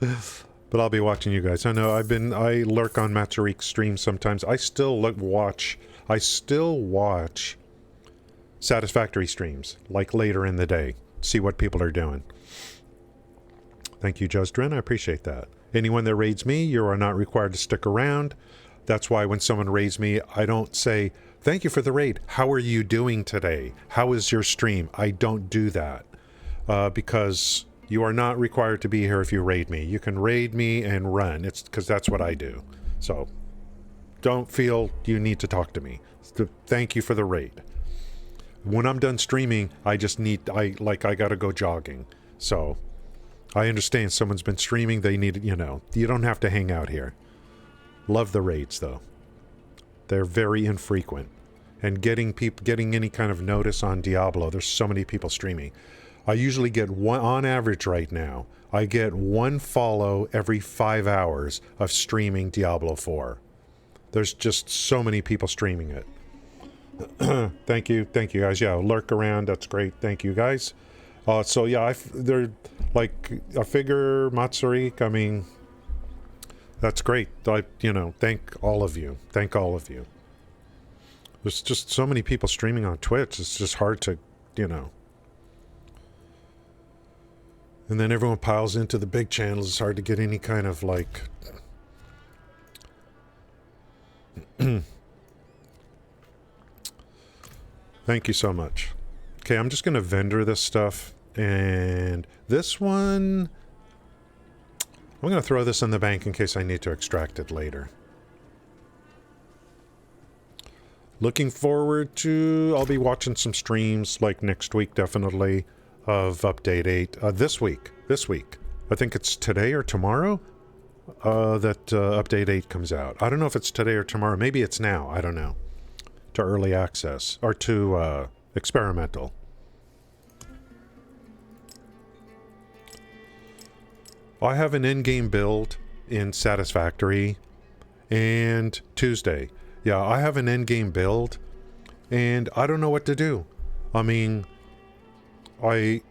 But I'll be watching you guys. I know I lurk on Matsarik's stream sometimes. I still watch Satisfactory streams, like later in the day. See what people are doing. Thank you, Juzdren. I appreciate that. Anyone that raids me, you are not required to stick around. That's why when someone raids me, I don't say, thank you for the raid. How are you doing today? How is your stream? I don't do that. Because you are not required to be here if you raid me. You can raid me and run. It's because that's what I do. So don't feel you need to talk to me. Thank you for the raid. When I'm done streaming, I gotta go jogging. So I understand someone's been streaming. They need, you don't have to hang out here. Love the raids though. They're very infrequent. And getting any kind of notice on Diablo, there's so many people streaming. I usually get one, on average right now, I get one follow every 5 hours of streaming Diablo 4. There's just so many people streaming it. Thank you guys. Yeah, lurk around, that's great. Thank you guys. So yeah, they're like, I figure Matsurik, I mean, that's great. Thank all of you. Thank all of you. There's just so many people streaming on Twitch. It's just hard to, And then everyone piles into the big channels. It's hard to get any kind of like... Thank you so much. Okay, I'm just going to vendor this stuff. And this one... I'm going to throw this in the bank in case I need to extract it later. Looking forward to... I'll be watching some streams, like next week, definitely, of Update 8. This week. I think it's today or tomorrow that Update 8 comes out. I don't know if it's today or tomorrow. Maybe it's now. I don't know. To early access. Or to experimental. I have an in-game build in Satisfactory and Tuesday. Yeah, I have an in-game build and I don't know what to do. I mean, I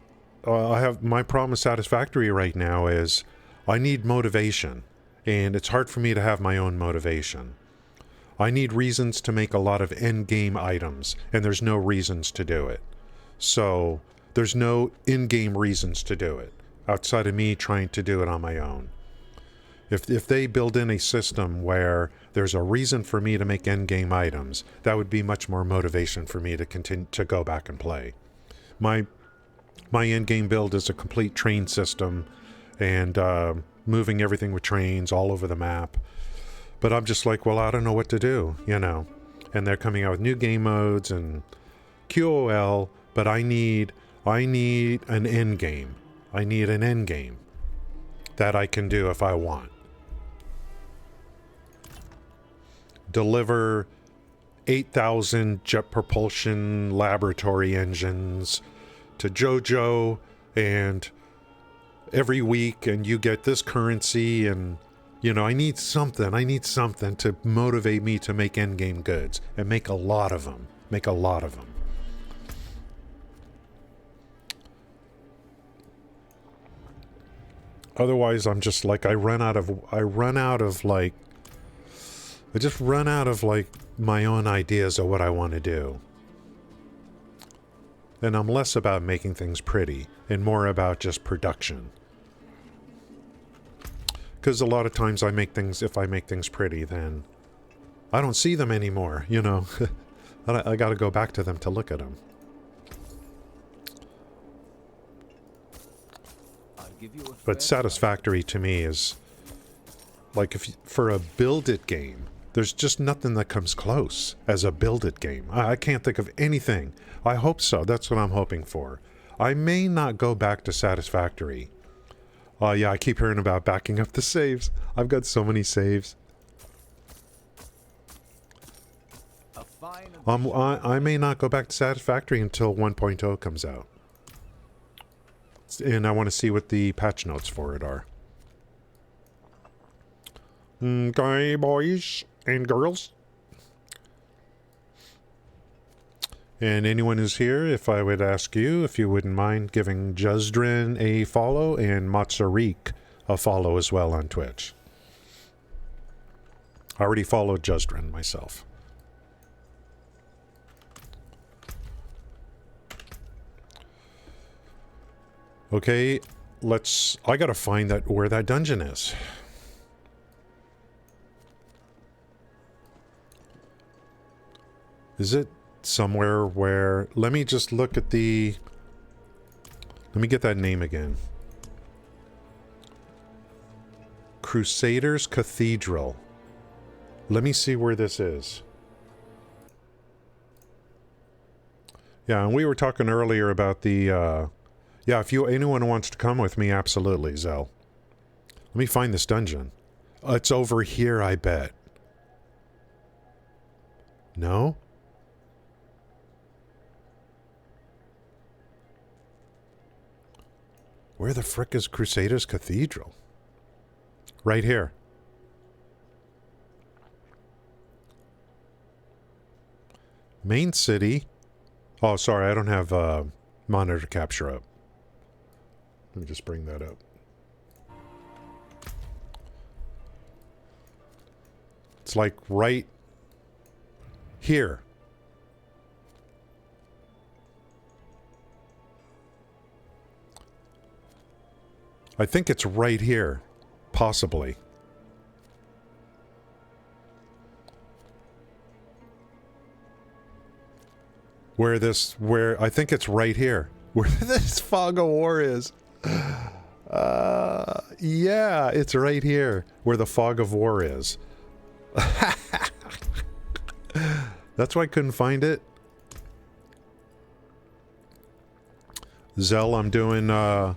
have my problem with Satisfactory right now is I need motivation and it's hard for me to have my own motivation. I need reasons to make a lot of end-game items and there's no reasons to do it. So there's no in-game reasons to do it outside of me trying to do it on my own. If they build in a system where there's a reason for me to make end-game items, that would be much more motivation for me to continue to go back and play. My end-game build is a complete train system and moving everything with trains all over the map. But I'm just like, well, I don't know what to do, And they're coming out with new game modes and QOL, but I need an end game. I need an end game that I can do if I want. Deliver 8,000 jet propulsion laboratory engines to JoJo and every week, and you get this currency, and I need something to motivate me to make endgame goods and make a lot of them. Otherwise, I'm just like, I just run out of like my own ideas of what I want to do. And I'm less about making things pretty and more about just production. Because a lot of times if I make things pretty, then I don't see them anymore, I gotta go back to them to look at them. But Satisfactory to me is like, for a build-it game, there's just nothing that comes close as a build-it game. I can't think of anything. I hope so. That's what I'm hoping for. I may not go back to Satisfactory. Yeah, I keep hearing about backing up the saves. I've got so many saves. I may not go back to Satisfactory until 1.0 comes out. And I want to see what the patch notes for it are. Okay, boys and girls. And anyone who's here, if I would ask you, if you wouldn't mind giving Juzdrin a follow and Matsurik a follow as well on Twitch. I already followed Juzdrin myself. Okay, I gotta find where that dungeon is. Is it somewhere where... Let me just look at the... Let me get that name again. Crusaders Cathedral. Let me see where this is. Yeah, and we were talking earlier about the... Yeah, if anyone wants to come with me, absolutely, Zell. Let me find this dungeon. It's over here, I bet. No? Where the frick is Crusaders Cathedral? Right here. Main city. Oh, sorry, I don't have monitor capture up. Let me just bring that up. It's like right here. I think it's right here, possibly. Where I think it's right here, where this fog of war is. Yeah, it's right here, where the fog of war is. That's why I couldn't find it. Zell, I'm doing, what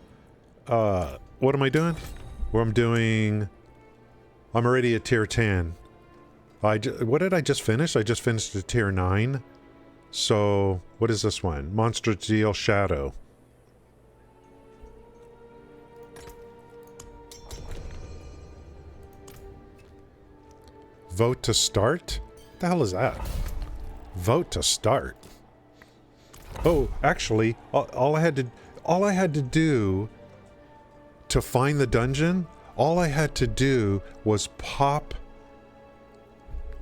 am I doing? I'm already at tier 10. What did I just finish? I just finished at tier 9. So, what is this one? Monster Deal Shadow. Vote to start? What the hell is that? Vote to start. Oh, actually, all I had to do to find the dungeon, all I had to do was pop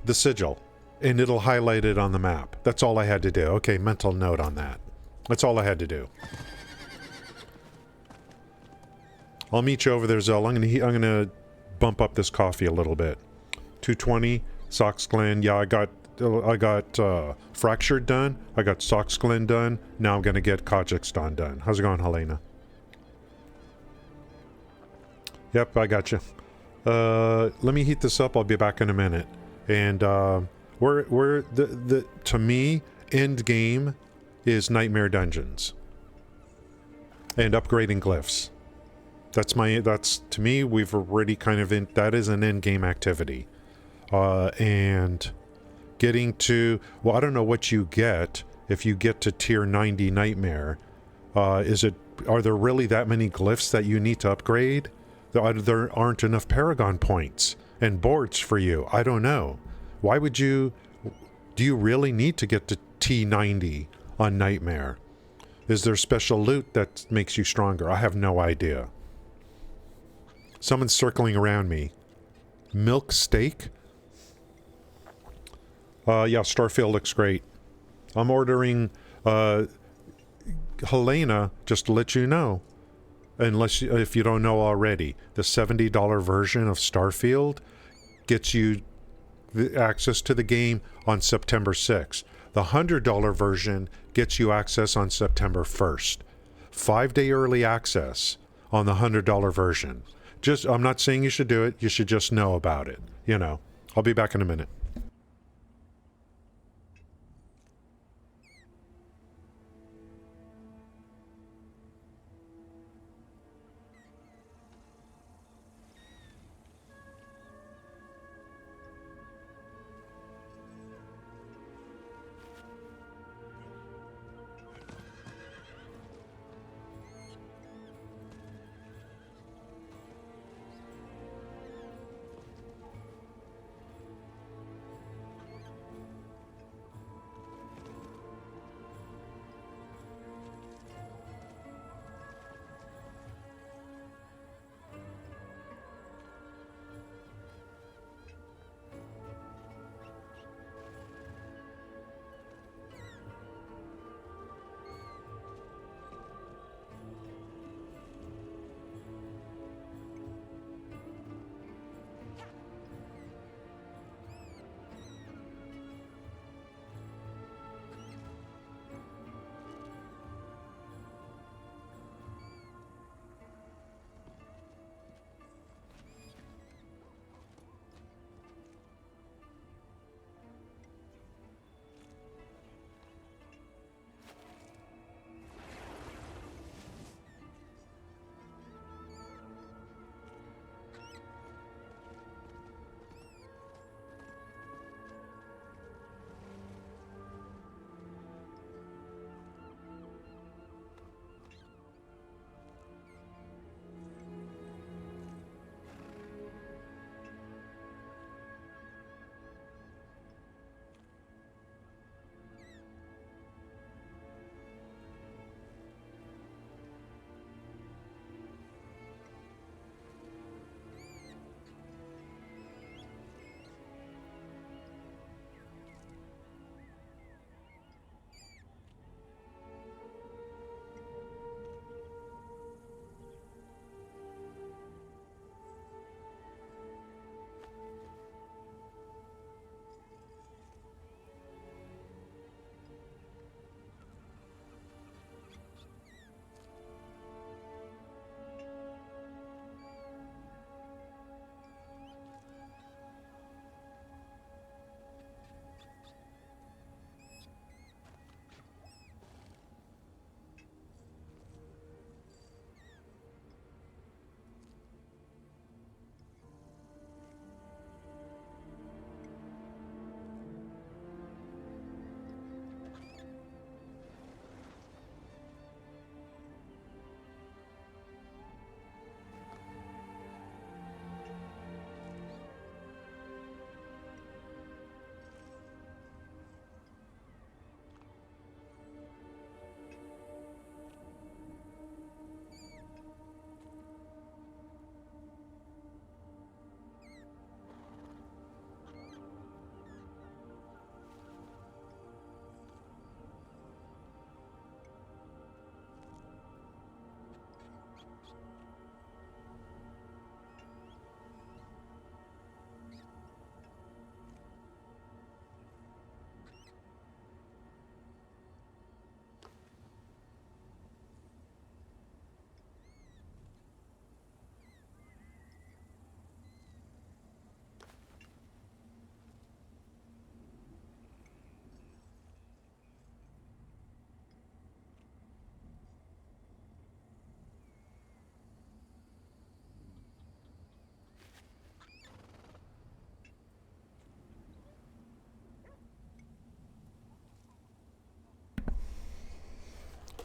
the sigil, and it'll highlight it on the map. That's all I had to do. Okay, mental note on that. That's all I had to do. I'll meet you over there, Zell. I'm gonna bump up this coffee a little bit. 220, Sox Glen. Yeah, I got Fractured done. I got Sox Glen done. Now I'm gonna get Kazakhstan done. How's it going, Helena? Yep, I got you. Let me heat this up. I'll be back in a minute. And we're to me, end game is Nightmare Dungeons and upgrading glyphs. That's to me, we've already kind of that is an end game activity. And getting to, well, I don't know what you get if you get to tier 90 Nightmare. Are there really that many glyphs that you need to upgrade? There aren't enough Paragon points and boards for you. I don't know. Why would you... Do you really need to get to T90 on Nightmare? Is there special loot that makes you stronger? I have no idea. Someone's circling around me. Milk steak? Yeah, Starfield looks great. I'm ordering... Helena, just to let you know, if you don't know already, the $70 version of Starfield gets you the access to the game on September 6th. The $100 version gets you access on September 1st. 5-day early access on the $100 version. I'm not saying you should do it. You should just know about it. You know. I'll be back in a minute.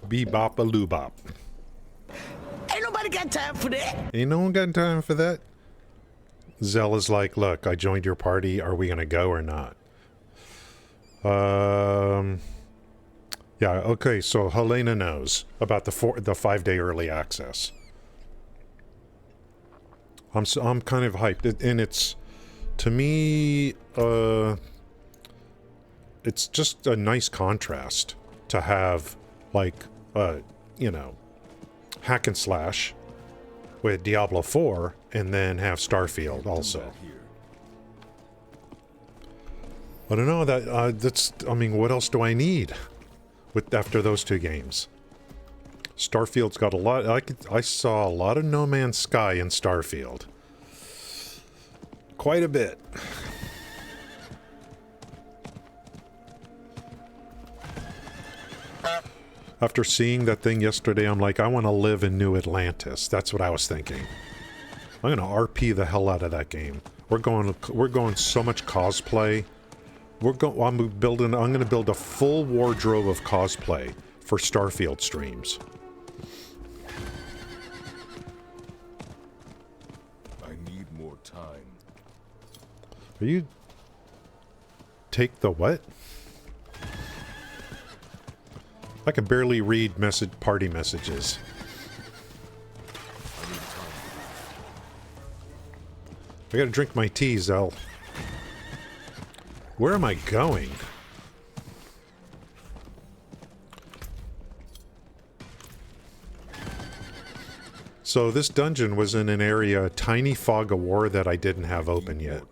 Bebop-a-loobop. Ain't nobody got time for that. Ain't no one got time for that. Zell is like, look, I joined your party. Are we going to go or not? Yeah, okay, so Helena knows about the 5-day early access. I'm kind of hyped, and it's, to me, it's just a nice contrast to have, like, you know, hack and slash with Diablo 4, and then have Starfield also. I don't know, that's, I mean, what else do I need after those two games? Starfield's got a lot, I saw a lot of No Man's Sky in Starfield. Quite a bit. After seeing that thing yesterday, I'm like, I want to live in New Atlantis. That's what I was thinking. I'm gonna RP the hell out of that game. We're going so much cosplay. I'm gonna build a full wardrobe of cosplay for Starfield streams. I need more time. Are you... Take the what? I can barely read party messages. I gotta drink my tea, Zell. Where am I going? So this dungeon was in an area, a tiny fog of war that I didn't have open yet.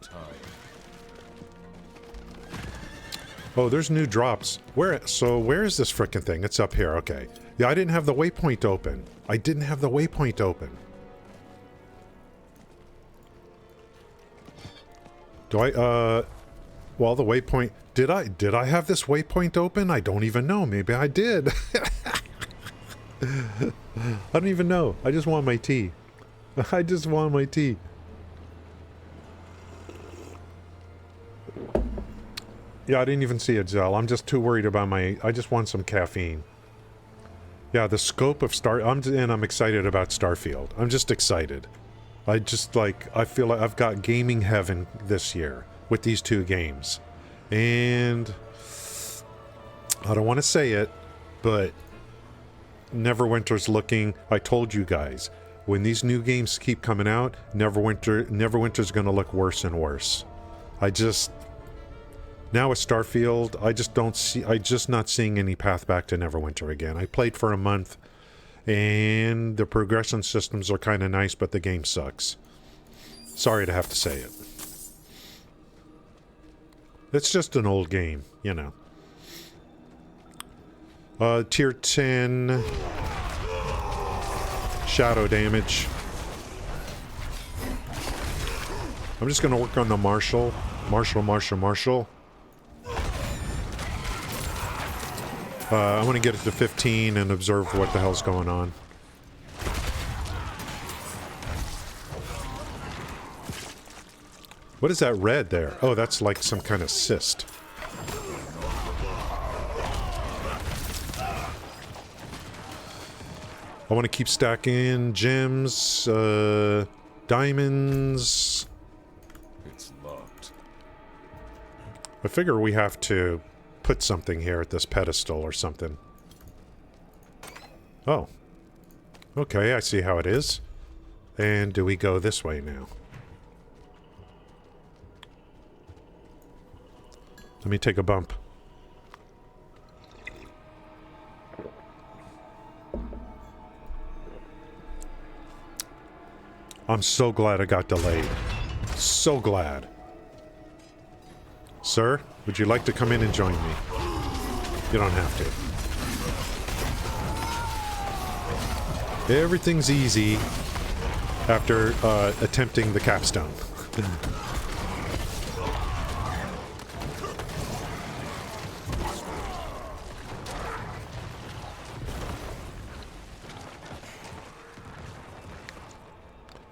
Oh, there's new drops. So where is this frickin' thing? It's up here, okay. Yeah, I didn't have the waypoint open. I didn't have the waypoint open. Do I, well, the waypoint... Did I have this waypoint open? I don't even know. Maybe I did. I don't even know. I just want my tea. I just want my tea. Yeah, I didn't even see it, Zell. I'm just too worried about I just want some caffeine. Yeah, the scope of I'm excited about Starfield. I'm just excited. I feel like I've got gaming heaven this year with these two games. And I don't want to say it, but Neverwinter's looking... I told you guys, when these new games keep coming out, Neverwinter's going to look worse and worse. Now with Starfield, I'm just not seeing any path back to Neverwinter again. I played for a month, and the progression systems are kind of nice, but the game sucks. Sorry to have to say it. It's just an old game, you know. Tier 10 shadow damage. I'm just going to work on the Marshal. Marshal. I want to get it to 15 and observe what the hell's going on. What is that red there? Oh, that's like some kind of cyst. I want to keep stacking gems, diamonds. It's locked. I figure we have to put something here at this pedestal or something. Oh. Okay, I see how it is. And do we go this way now? Let me take a bump. I'm so glad I got delayed. So glad. Sir, would you like to come in and join me? You don't have to. Everything's easy after attempting the capstone.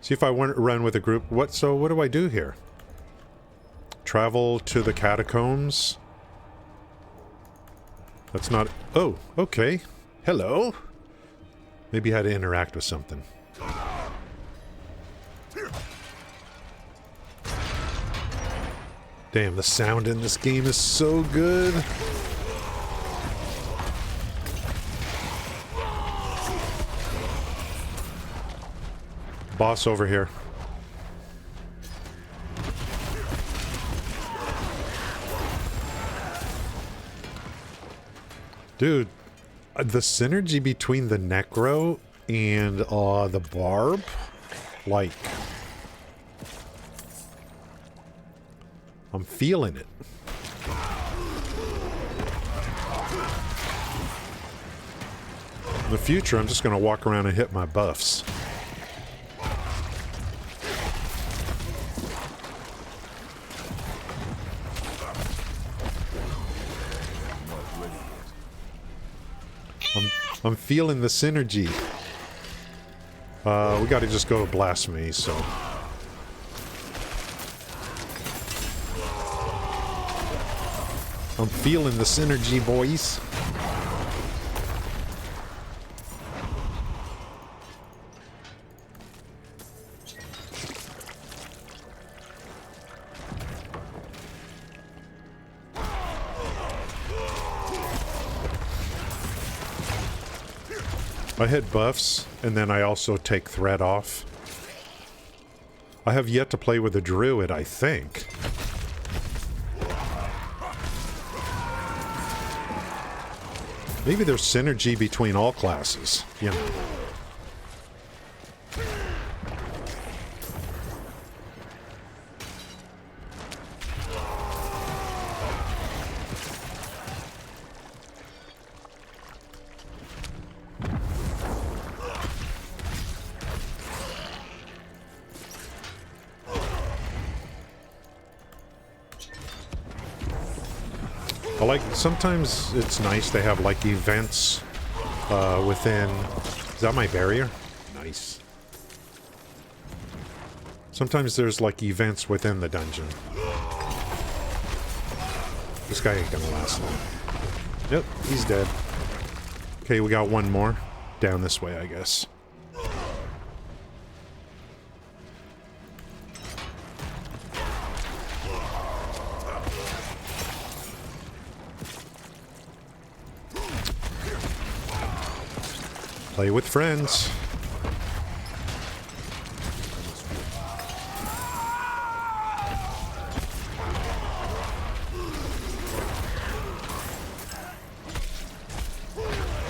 See if I want to run with a group. What do I do here? Travel to the catacombs? That's not... Oh, okay. Hello? Maybe I had to interact with something. Damn, the sound in this game is so good. Boss over here. Dude, the synergy between the Necro and the BARB, like, I'm feeling it. In the future, I'm just going to walk around and hit my buffs. I'm feeling the synergy. We got to just go to Blasphemy, so... I'm feeling the synergy, boys. I hit buffs, and then I also take threat off. I have yet to play with a druid, I think. Maybe there's synergy between all classes, you know. Sometimes it's nice they have like events within. Is that my barrier? Nice. Sometimes there's like events within the dungeon. This guy ain't gonna last long. Yep, he's dead. Okay, we got one more. Down this way, I guess. Play with friends.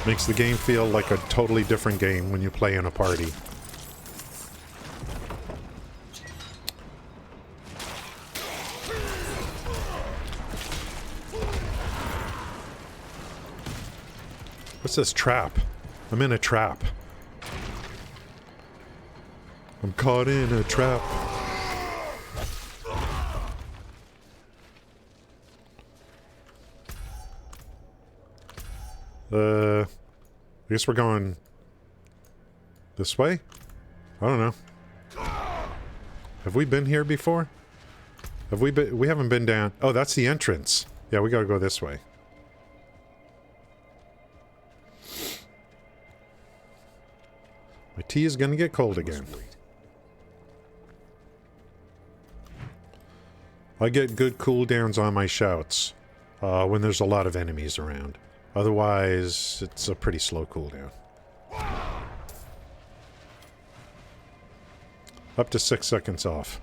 Makes the game feel like a totally different game when you play in a party. What's this trap? I'm in a trap. I'm caught in a trap. I guess we're going this way? I don't know. Have we been here before? Have we been? We haven't been down. Oh, that's the entrance. Yeah, we gotta go this way. My tea is gonna get cold again. I get good cooldowns on my shouts when there's a lot of enemies around. Otherwise, it's a pretty slow cooldown. Up to 6 seconds off.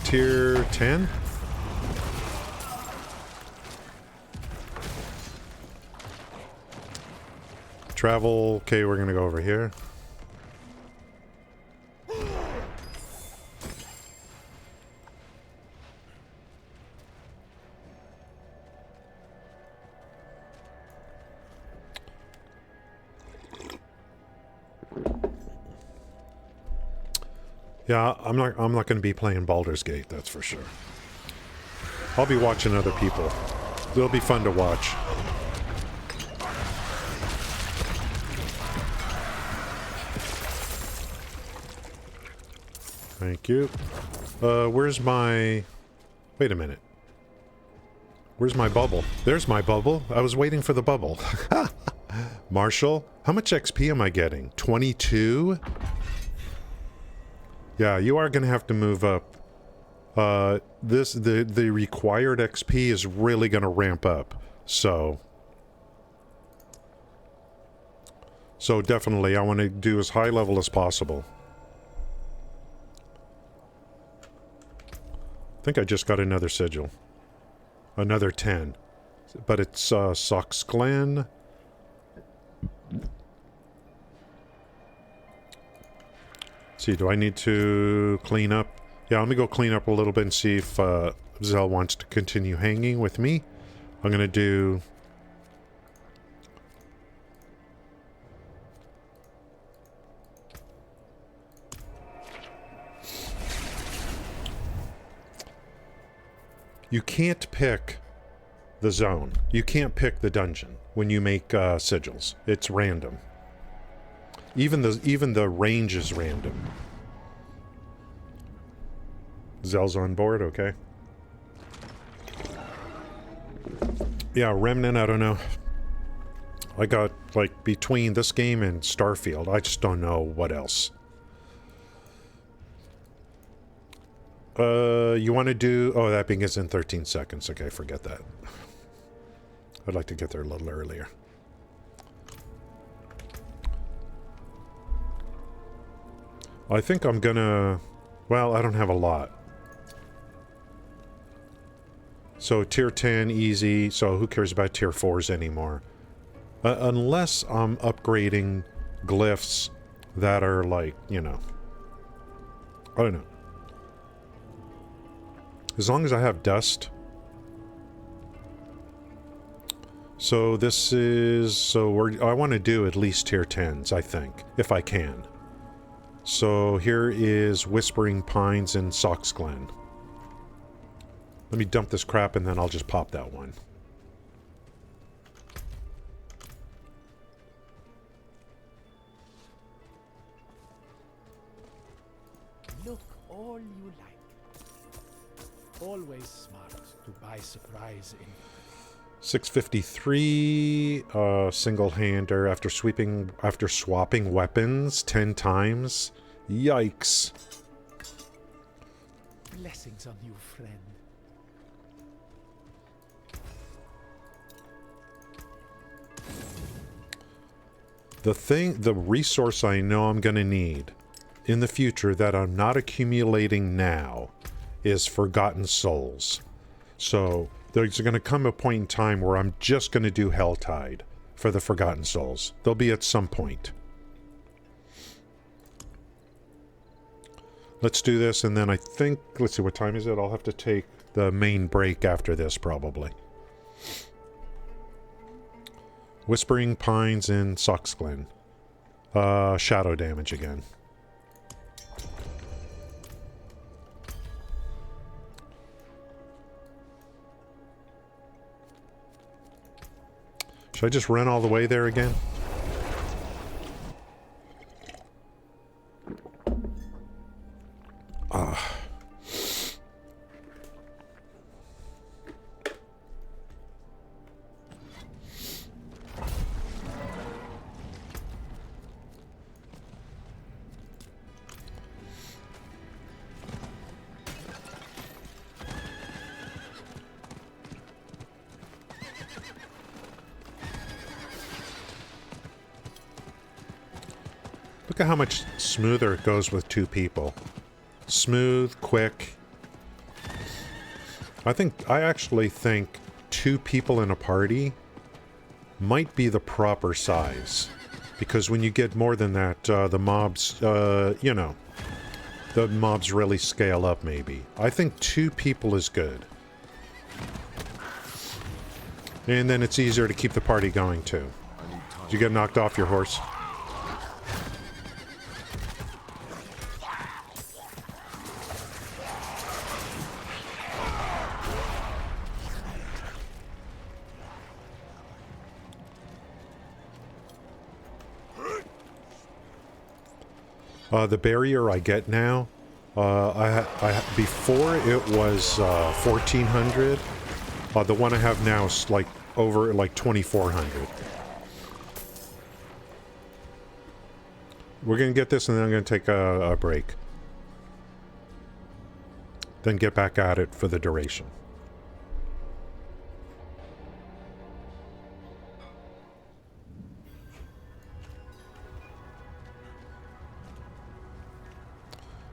Tier 10? Travel. Okay, we're gonna go over here. Yeah, I'm not going to be playing Baldur's Gate, that's for sure. I'll be watching other people. It'll be fun to watch. Thank you. Where's my... Wait a minute. Where's my bubble? There's my bubble. I was waiting for the bubble. Marshall, how much XP am I getting? 22? Yeah, you are going to have to move up. The required XP is really going to ramp up. So definitely I want to do as high level as possible. I think I just got another sigil. Another 10. But it's Sox Glen. Let's see, do I need to clean up? Yeah, let me go clean up a little bit and see if Zell wants to continue hanging with me. I'm going to do... You can't pick the zone. You can't pick the dungeon when you make sigils. It's random. Even the range is random. Zell's on board, okay. Yeah, Remnant, I don't know. I got, like, between this game and Starfield, I just don't know what else. You want to do... Oh, that begins in 13 seconds. Okay, forget that. I'd like to get there a little earlier. I think I'm gonna... Well, I don't have a lot. So, tier 10, easy. So, who cares about tier 4s anymore? Unless I'm upgrading glyphs that are like, you know... I don't know. As long as I have dust. So this is... So I want to do at least tier 10s, I think. If I can. So here is Whispering Pines and Sox Glen. Let me dump this crap and then I'll just pop that one. Look all you like. Always smart to buy surprise in. 653 single-hander after swapping weapons 10 times. Yikes. Blessings on you, friend. The resource I know I'm gonna need in the future that I'm not accumulating now is Forgotten Souls. So there's going to come a point in time where I'm just going to do Helltide for the Forgotten Souls. They'll be at some point. Let's do this, and then I think... Let's see, what time is it? I'll have to take the main break after this, probably. Whispering Pines and Sox Glen. Shadow damage again. Should I just run all the way there again? Look at how much smoother it goes with 2 people. Smooth, quick. I actually think 2 people in a party might be the proper size. Because when you get more than that, the mobs, you know, the mobs really scale up maybe. I think 2 people is good. And then it's easier to keep the party going too. Did you get knocked off your horse? The barrier I get now Before it was 1400. The one I have now is like over like 2400. We're gonna get this, and then I'm gonna take a break. Then get back at it for the duration.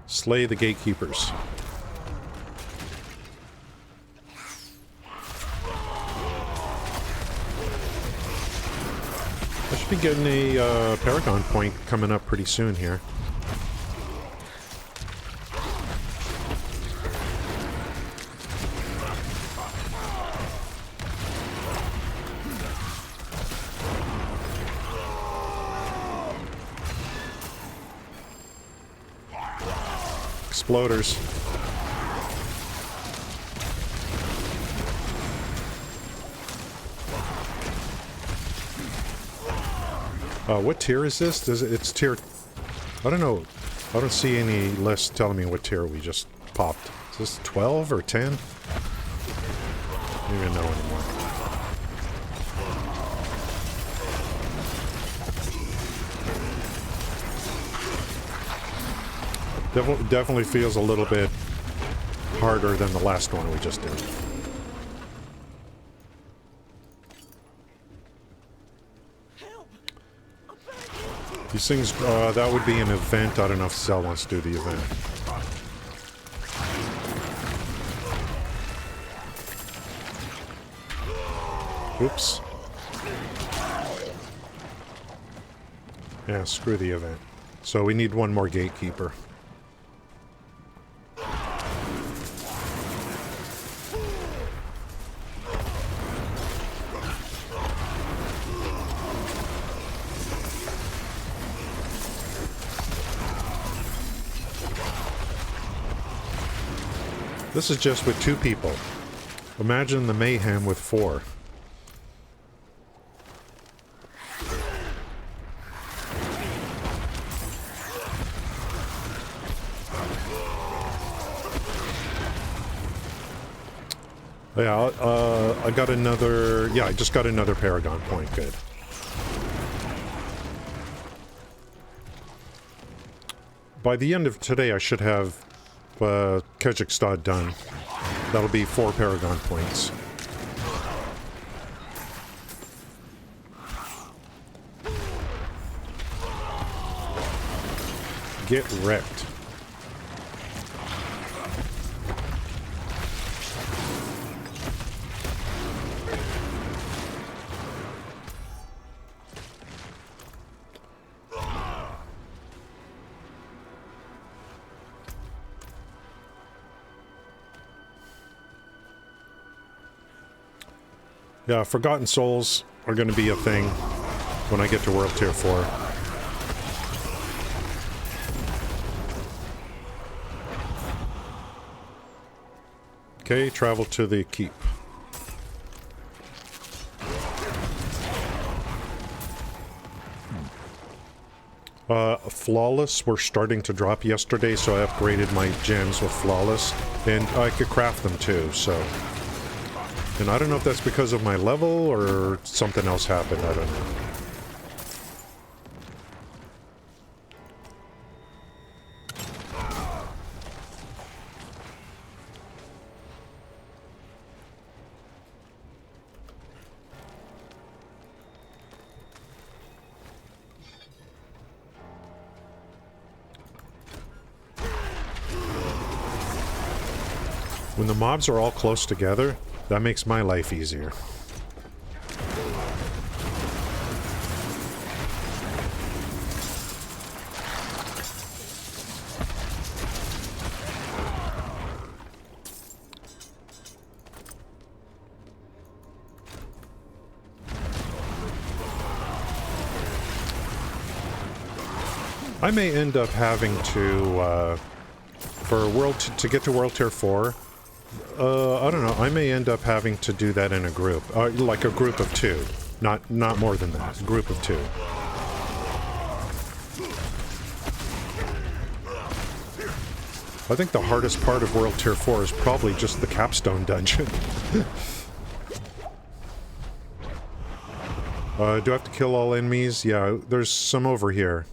Slay the gatekeepers. I should be getting a Paragon point coming up pretty soon here. Exploders. What tier is this? It's tier... I don't know. I don't see any list telling me what tier we just popped. Is this 12 or 10? I don't even know anymore. Definitely feels a little bit harder than the last one we just did. These things, that would be an event. I don't know if Cell wants to do the event. Oops. Yeah, screw the event. So we need one more gatekeeper. This is just with 2 people. Imagine the mayhem with 4. Yeah, I got another... Yeah, I just got another Paragon point. Good. By the end of today, I should have Kazakhstan done. That'll be 4 Paragon points. Get wrecked. Yeah, Forgotten Souls are going to be a thing when I get to World Tier 4. Okay, travel to the keep. Flawless were starting to drop yesterday, so I upgraded my gems with Flawless. And I could craft them too, so... And I don't know if that's because of my level or something else happened, I don't know. When the mobs are all close together, that makes my life easier. I may end up having to, to get to World Tier 4, I don't know, I may end up having to do that in a group. Like a group of 2. Not more than that. A group of 2. I think the hardest part of World Tier 4 is probably just the capstone dungeon. Do I have to kill all enemies? Yeah, there's some over here.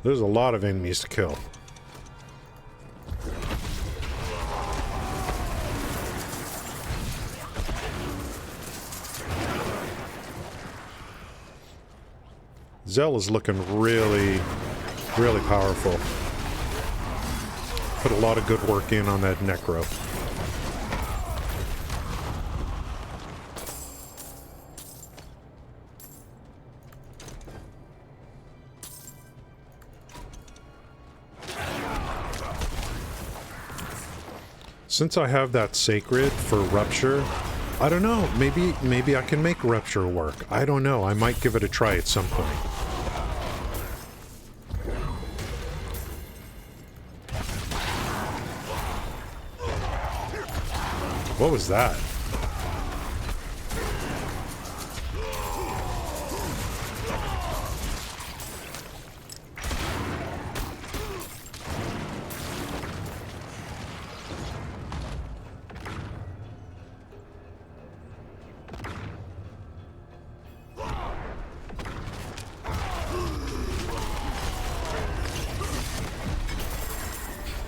There's a lot of enemies to kill. Zell is looking really, really powerful. Put a lot of good work in on that Necro. Since I have that Sacred for Rupture, I don't know, maybe I can make Rupture work. I don't know, I might give it a try at some point. What was that?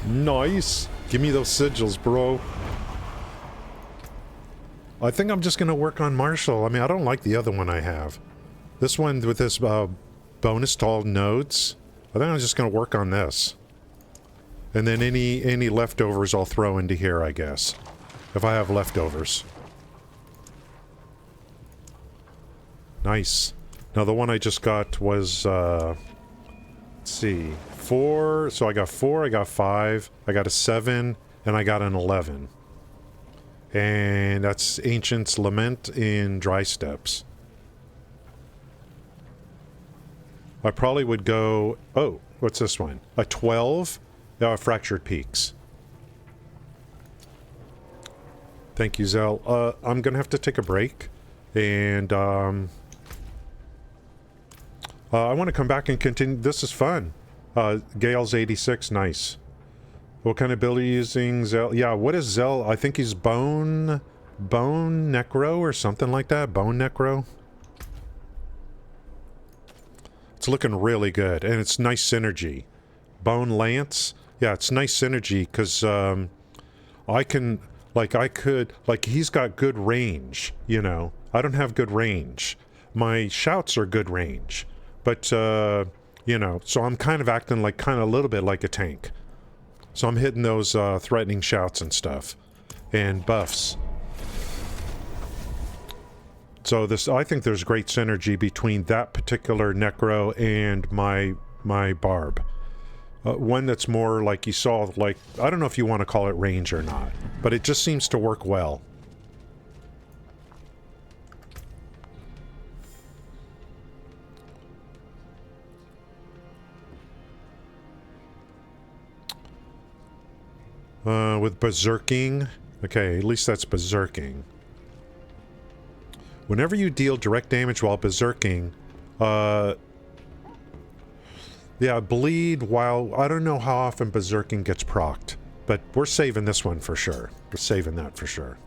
Nice. Give me those sigils, bro. I think I'm just going to work on Marshall. I mean, I don't like the other one I have. This one with this bonus to all nodes. I think I'm just going to work on this. And then any leftovers I'll throw into here, I guess. If I have leftovers. Nice. Now the one I just got was, let's see, 4. So I got 4, I got 5, I got a 7, and I got an 11. And that's Ancient's Lament in Dry Steppes. I probably would go... Oh, what's this one? A 12? Fractured Peaks. Thank you, Zell. I'm gonna have to take a break. And, I want to come back and continue. This is fun. Gale's 86, nice. What kind of build are you using, Zell? Yeah, what is Zell? I think he's Bone Necro or something like that. Bone Necro. It's looking really good, and it's nice synergy. Bone Lance. Yeah, it's nice synergy, because he's got good range, you know. I don't have good range. My shouts are good range. But, you know, so I'm kind of acting like, a little bit like a tank. So I'm hitting those threatening shouts and stuff. And buffs. So I think there's great synergy between that particular Necro and my BARB. One that's more like you saw, like, I don't know if you want to call it range or not, but it just seems to work well. With berserking. Okay, at least that's berserking. Whenever you deal direct damage while berserking, yeah, bleed while... I don't know how often berserking gets procced, but we're saving this one for sure. We're saving that for sure.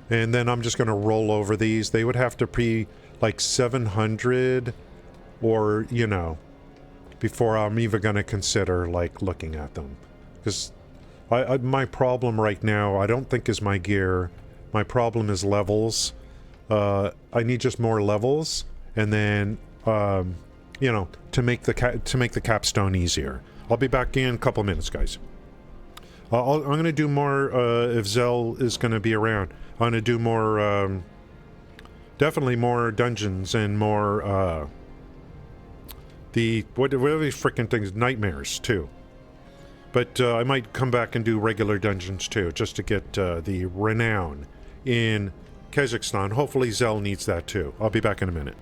And then I'm just going to roll over these. They would have to be like 700 or, you know, before I'm even going to consider, like, looking at them. Because my problem right now, I don't think is my gear. My problem is levels. I need just more levels, and then, you know, to make the capstone easier. I'll be back in a couple minutes, guys. I'm going to do more, if Zell is going to be around. I'm going to do more, definitely more dungeons and more, what are these freaking things? Nightmares, too. But I might come back and do regular dungeons too, just to get the renown in Kazakhstan. Hopefully Zell needs that too. I'll be back in a minute.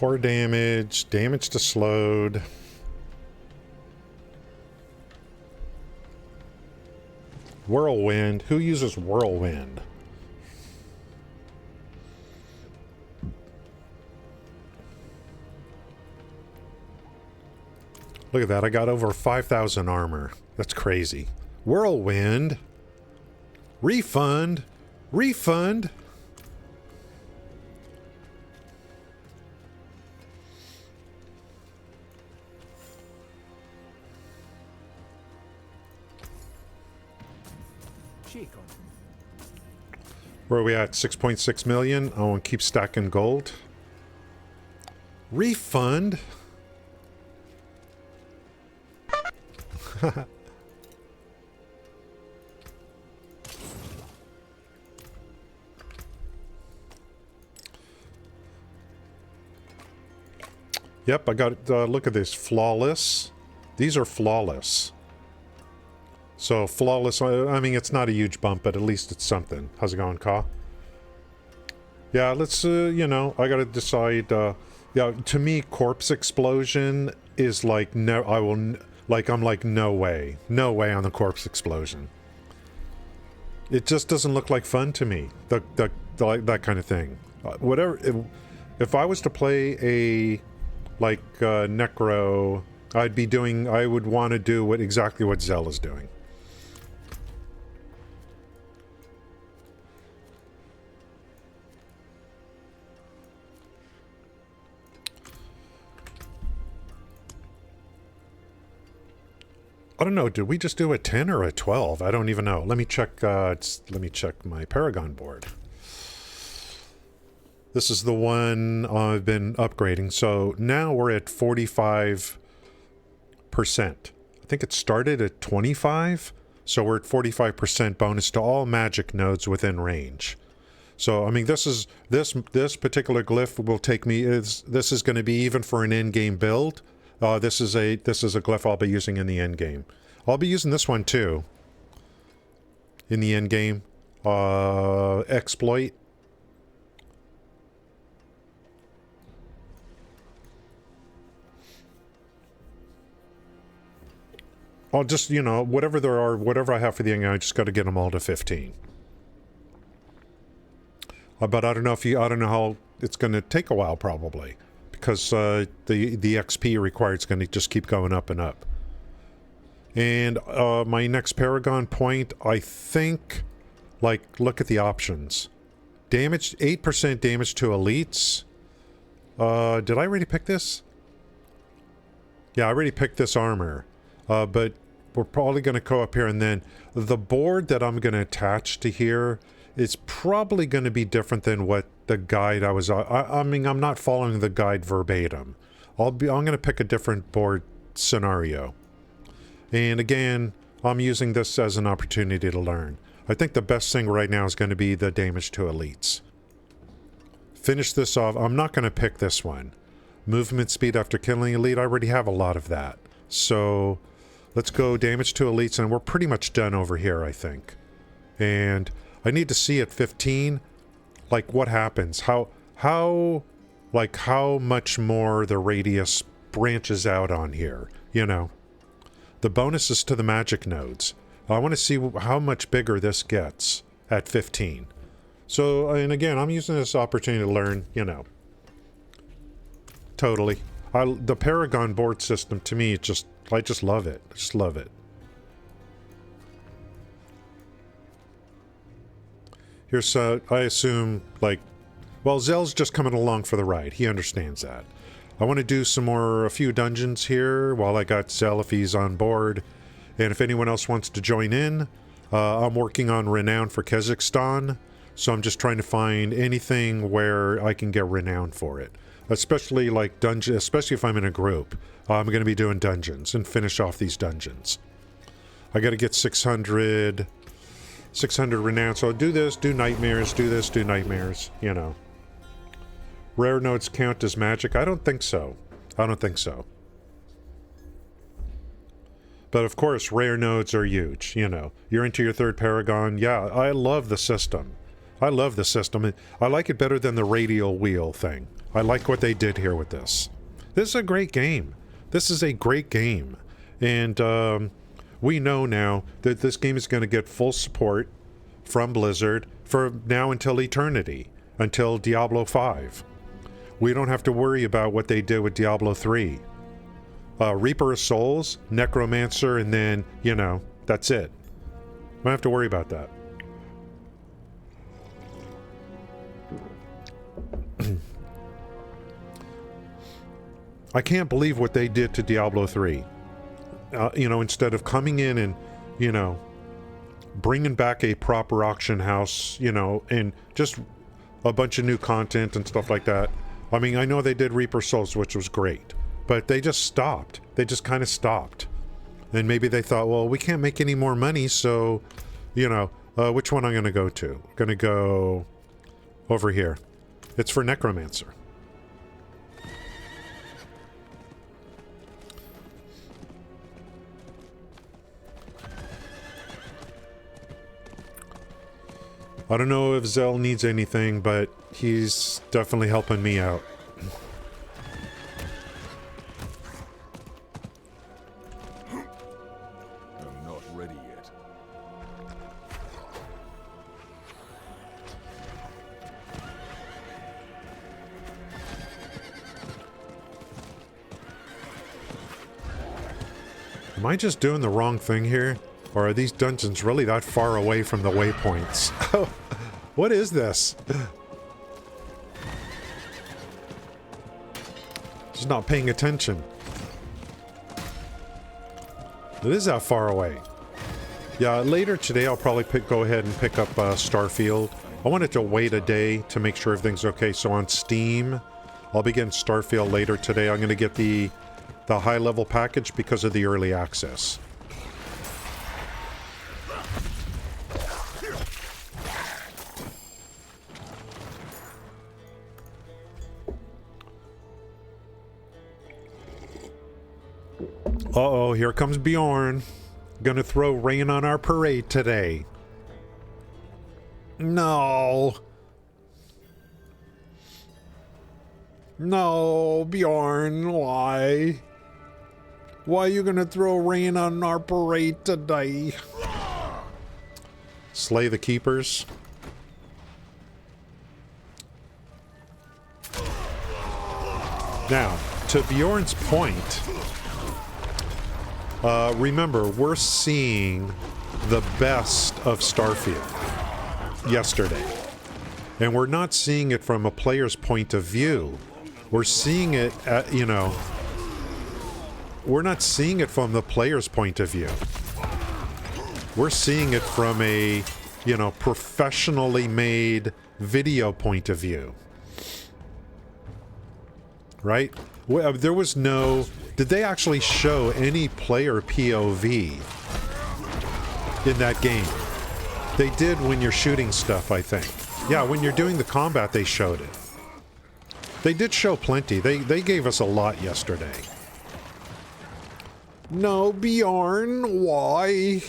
Core damage, damage to slowed. Whirlwind. Who uses whirlwind? Look at that. I got over 5,000 armor. That's crazy. Whirlwind. Refund. Refund. Chico. Where are we at? 6.6 million. Oh, and keep stacking gold. Refund. Yep, I got look at this. Flawless. These are flawless. So flawless, I mean, it's not a huge bump, but at least it's something. How's it going, Ka? Yeah, let's, you know, I gotta decide, yeah, to me, corpse explosion is like, no, I'm like, no way. No way on the corpse explosion. It just doesn't look like fun to me. That kind of thing. Whatever, if I was to play a, like, Necro, I would want to do exactly what Zell is doing. I don't know, did we just do a 10 or a 12? I don't even know. Let me check my Paragon board. This is the one I've been upgrading. So now we're at 45%. I think it started at 25. So we're at 45% bonus to all magic nodes within range. So, I mean, this particular glyph will take me, this is going to be even for an in-game build. This is a glyph I'll be using in the end game. I'll be using this one too. In the end game. Exploit. I'll just, you know, whatever I have for the end game, I just got to get them all to 15. But I don't know how it's going to take a while probably. Because the XP required is going to just keep going up and up. And my next Paragon point, I think, like, look at the options. Damage, 8% damage to elites. Did I already pick this? Yeah, I already picked this armor. But we're probably going to go up here, and then the board that I'm going to attach to here is probably going to be different than what the guide I was. I mean, I'm not following the guide verbatim. I'm going to pick a different board scenario. And again, I'm using this as an opportunity to learn. I think the best thing right now is going to be the damage to elites. Finish this off. I'm not going to pick this one. Movement speed after killing elite. I already have a lot of that. So let's go damage to elites, and we're pretty much done over here, I think. And I need to see at 15, like, what happens. How much more the radius branches out on here, you know. The bonuses to the magic nodes. I want to see how much bigger this gets at 15. So, and again, I'm using this opportunity to learn, you know. Totally. The Paragon board system, to me, I just love it. I just love it. Here's, I assume, like, well, Zell's just coming along for the ride. He understands that. I want to do a few dungeons here while I got Zell if he's on board. And if anyone else wants to join in, I'm working on Renown for Kazakhstan. So I'm just trying to find anything where I can get renown for it. Especially like especially if I'm in a group. I'm going to be doing dungeons and finish off these dungeons. I got to get 600 renown. So I'll do this, do nightmares, do this, do nightmares, you know. Rare nodes count as magic? I don't think so. I don't think so. But of course, rare nodes are huge, you know. You're into your third Paragon. Yeah, I love the system. I love the system. I like it better than the radial wheel thing. I like what they did here with this. This is a great game. This is a great game. And we know now that this game is going to get full support from Blizzard for now until eternity, until Diablo 5. We don't have to worry about what they did with Diablo 3. Reaper of Souls, Necromancer, and then, you know, that's it. We don't have to worry about that. I can't believe what they did to Diablo 3. You know, instead of coming in and, you know, bringing back a proper auction house, you know, and just a bunch of new content and stuff like that. I mean, I know they did Reaper Souls, which was great, but they just stopped. They just kind of stopped. And maybe they thought, well, we can't make any more money, so, you know, which one I'm going to go to? I'm going to go over here. It's for Necromancer. I don't know if Zell needs anything, but he's definitely helping me out. I'm not ready yet. Am I just doing the wrong thing here? Or are these dungeons really that far away from the waypoints? What is this? Just not paying attention. It is that far away. Yeah, later today I'll probably go ahead and pick up Starfield. I wanted to wait a day to make sure everything's okay. So on Steam, I'll be getting Starfield later today. I'm going to get the high-level package because of the early access. Uh-oh, here comes Bjorn. Gonna throw rain on our parade today. No. No, Bjorn, why? Why are you gonna throw rain on our parade today? Slay the keepers. Now, to Bjorn's point, remember, we're seeing the best of Starfield yesterday. And we're not seeing it from a player's point of view. We're seeing it, you know, we're not seeing it from the player's point of view. We're seeing it from a, you know, professionally made video point of view. Right? There was no... Did they actually show any player POV in that game? They did when you're shooting stuff, I think. Yeah, when you're doing the combat, they showed it. They did show plenty. They gave us a lot yesterday. No, Bjorn, why?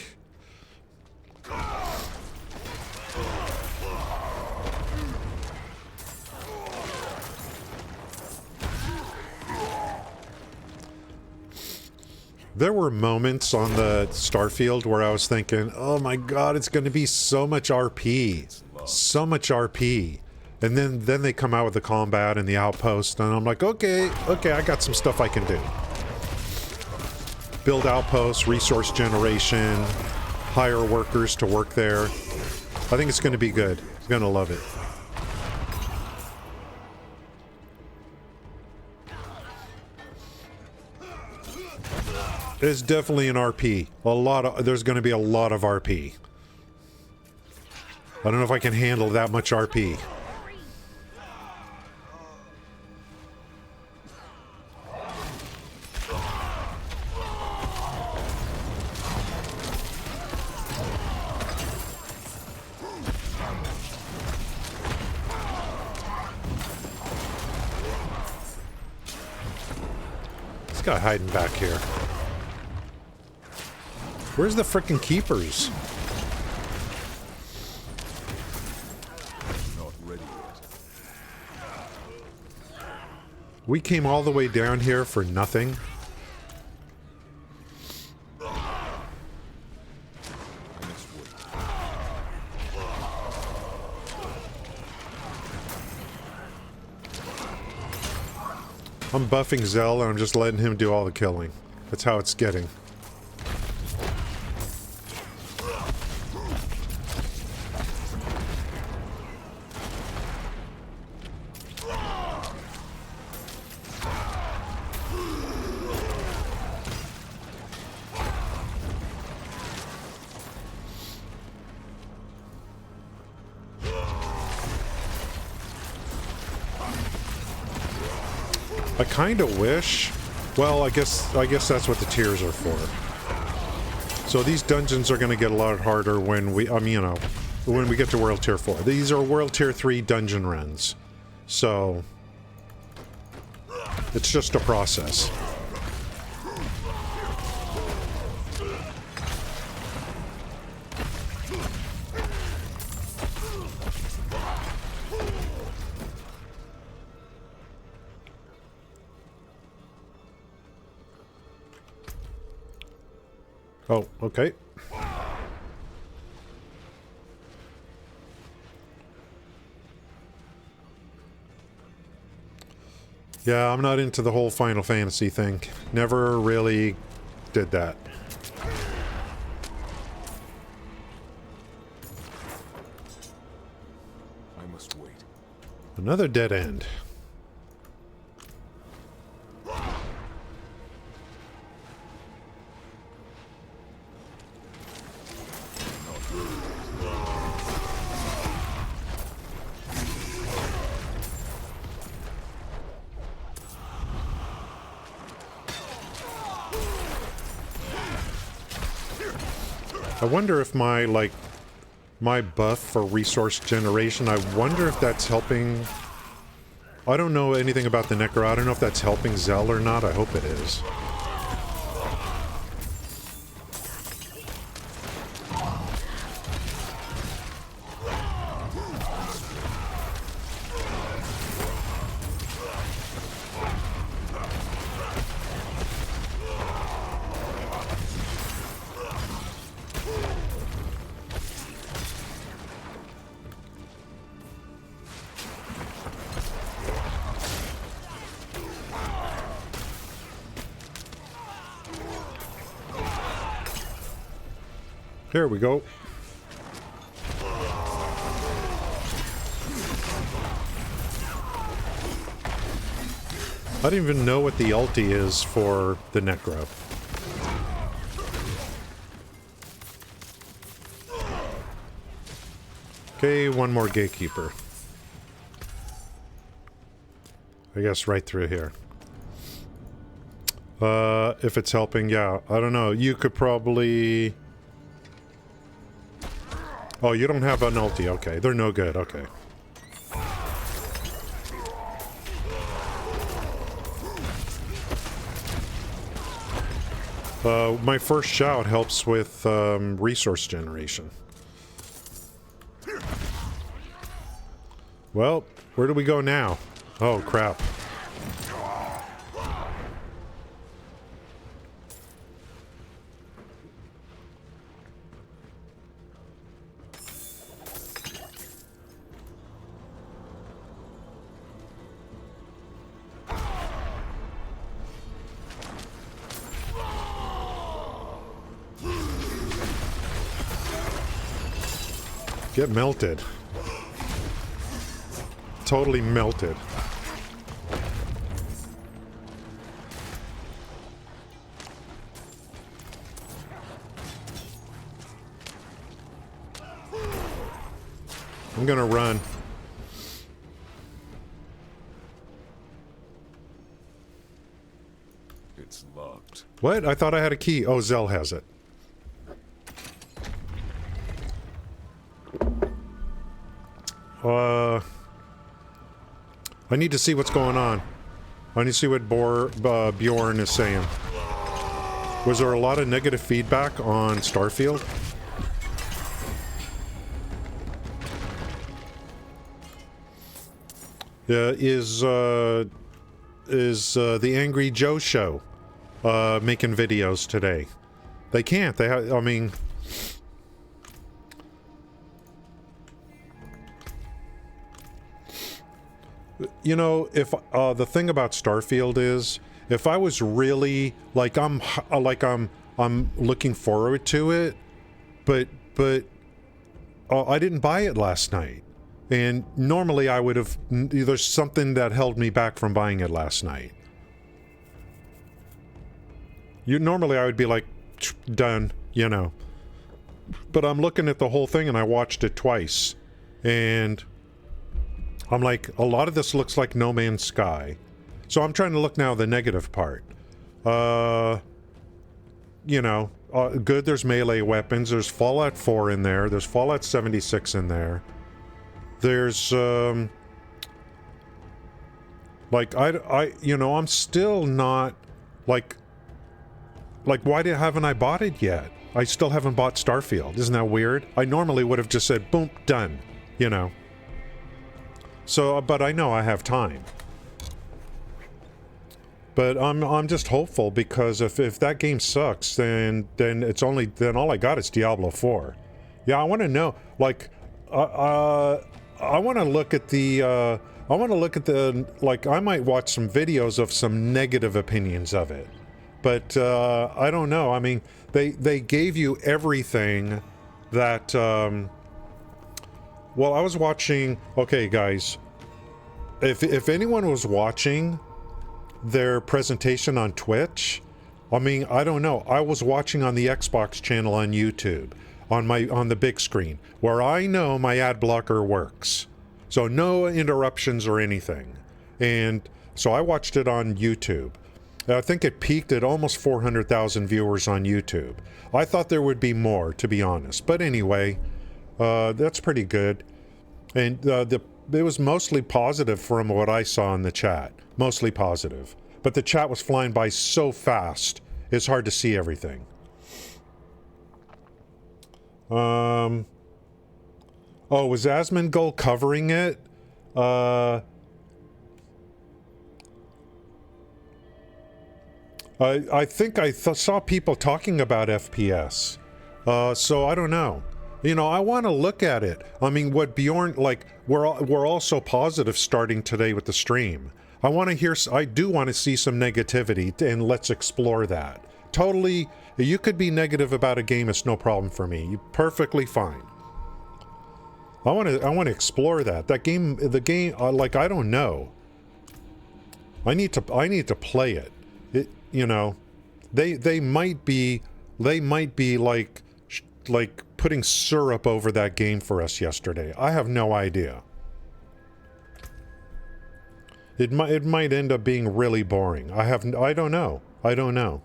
There were moments on the Starfield where I was thinking, oh my god, it's going to be so much RP. So much RP. And then they come out with the combat and the outpost, and I'm like, okay, I got some stuff I can do. Build outposts, resource generation, hire workers to work there. I think it's going to be good. I'm going to love it. It's definitely an RP. There's going to be a lot of RP. I don't know if I can handle that much RP. This guy hiding back here. Where's the frickin' keepers? We came all the way down here for nothing. I'm buffing Zell and I'm just letting him do all the killing. That's how it's getting. I kind of wish. Well, I guess that's what the tiers are for. So these dungeons are going to get a lot harder when we, you know, when we get to World Tier 4. These are World Tier 3 dungeon runs. So it's just a process. Oh, okay. Yeah, I'm not into the whole Final Fantasy thing. Never really did that. I must wait. Another dead end. I wonder if my, like, my buff for resource generation, I wonder if that's helping... I don't know anything about the Necro. I don't know if that's helping Zell or not. I hope it is. There we go. I don't even know what the ulti is for the Necro. Okay, one more gatekeeper. I guess right through here. If it's helping, yeah. I don't know. You could probably... Oh, you don't have an ulti. Okay, they're no good. Okay. My first shout helps with resource generation. Well, where do we go now? Oh, crap. Get melted. Totally melted. I'm gonna run. It's locked. What? I thought I had a key. Oh, Zell has it. I need to see what's going on. I need to see what Bjorn is saying. Was there a lot of negative feedback on Starfield? Yeah, the Angry Joe show making videos today. They can't. I mean, you know, if the thing about Starfield is, if I was really like I'm looking forward to it, but I didn't buy it last night, and normally I would have. There's something that held me back from buying it last night. Normally I would be like, done, you know. But I'm looking at the whole thing, and I watched it twice, and I'm like, a lot of this looks like No Man's Sky. So I'm trying to look now at the negative part. You know, good, there's melee weapons. There's Fallout 4 in there. There's Fallout 76 in there. There's, like, you know, I'm still not, like, why haven't I bought it yet? I still haven't bought Starfield. Isn't that weird? I normally would have just said, boom, done, you know. So, but I know I have time. But I'm just hopeful, because if that game sucks, then all I got is Diablo 4. Yeah, I want to know, like, I want to look at the like, I might watch some videos of some negative opinions of it. But I don't know. I mean, they gave you everything that well, I was watching, okay guys, if anyone was watching their presentation on Twitch, I mean, I don't know. I was watching on the Xbox channel on YouTube, on the big screen, where I know my ad blocker works. So no interruptions or anything. And so I watched it on YouTube. I think it peaked at almost 400,000 viewers on YouTube. I thought there would be more, to be honest. But anyway, that's pretty good. And it was mostly positive from what I saw in the chat. Mostly positive. But the chat was flying by so fast, it's hard to see everything. Oh, was Asmongold covering it? I think I saw people talking about FPS. So I don't know. You know, I want to look at it. I mean, what Bjorn, like, we're all so positive starting today with the stream. I do want to see some negativity, and let's explore that. Totally, you could be negative about a game, it's no problem for me. You're perfectly fine. I want to explore that. The game, like, I don't know. I need to play it. You know, they might be like putting syrup over that game for us yesterday. I have no idea. It might end up being really boring. I don't know. I don't know.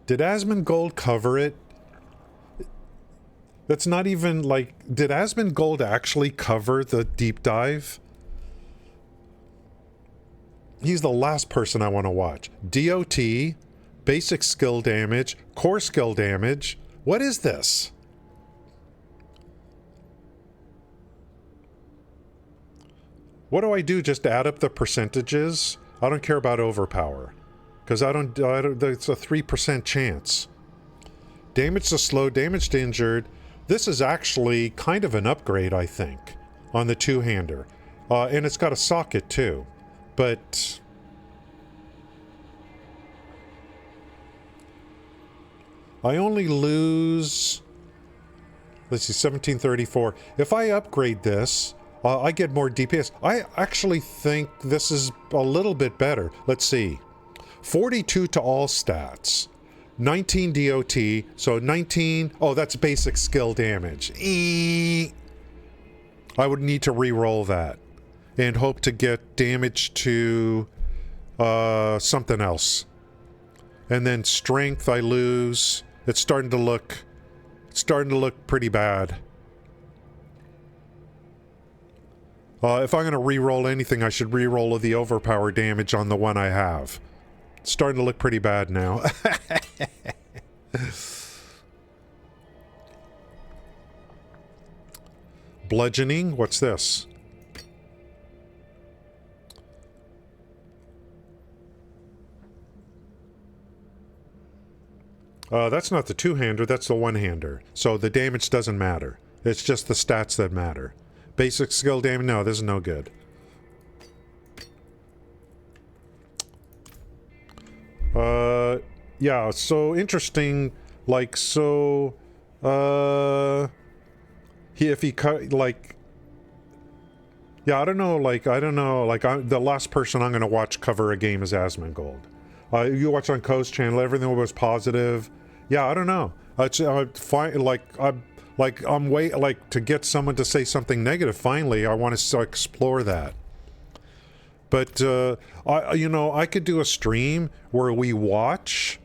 Did Asmongold cover it? That's not even like, did Asmongold actually cover the deep dive? He's the last person I want to watch. DOT, basic skill damage, core skill damage. What is this? What do I do? Just add up the percentages? I don't care about overpower. Because I don't, it's a 3% chance. Damage to slow, damage to injured. This is actually kind of an upgrade, I think, on the two-hander. And it's got a socket, too. But I only lose, let's see, 1734. If I upgrade this, I get more DPS. I actually think this is a little bit better. Let's see. 42 to all stats. 19 DOT, so 19, oh, that's basic skill damage. I would need to re-roll that and hope to get damage to something else. And then strength I lose. It's starting to look pretty bad. If I'm going to re-roll anything, I should re-roll the overpower damage on the one I have. It's starting to look pretty bad now. bludgeoning. What's this? That's not the two-hander, that's the one-hander. So the damage doesn't matter. It's just the stats that matter. Basic skill damage, no, this is no good. Yeah, so interesting, like, so, if he cut, like, yeah, I don't know, like, the last person I'm gonna watch cover a game is Asmongold. You watch on Coast Channel, everything was positive. Yeah, I don't know. I'm wait, like, to get someone to say something negative. Finally, I want to explore that. But I could do a stream where we watch.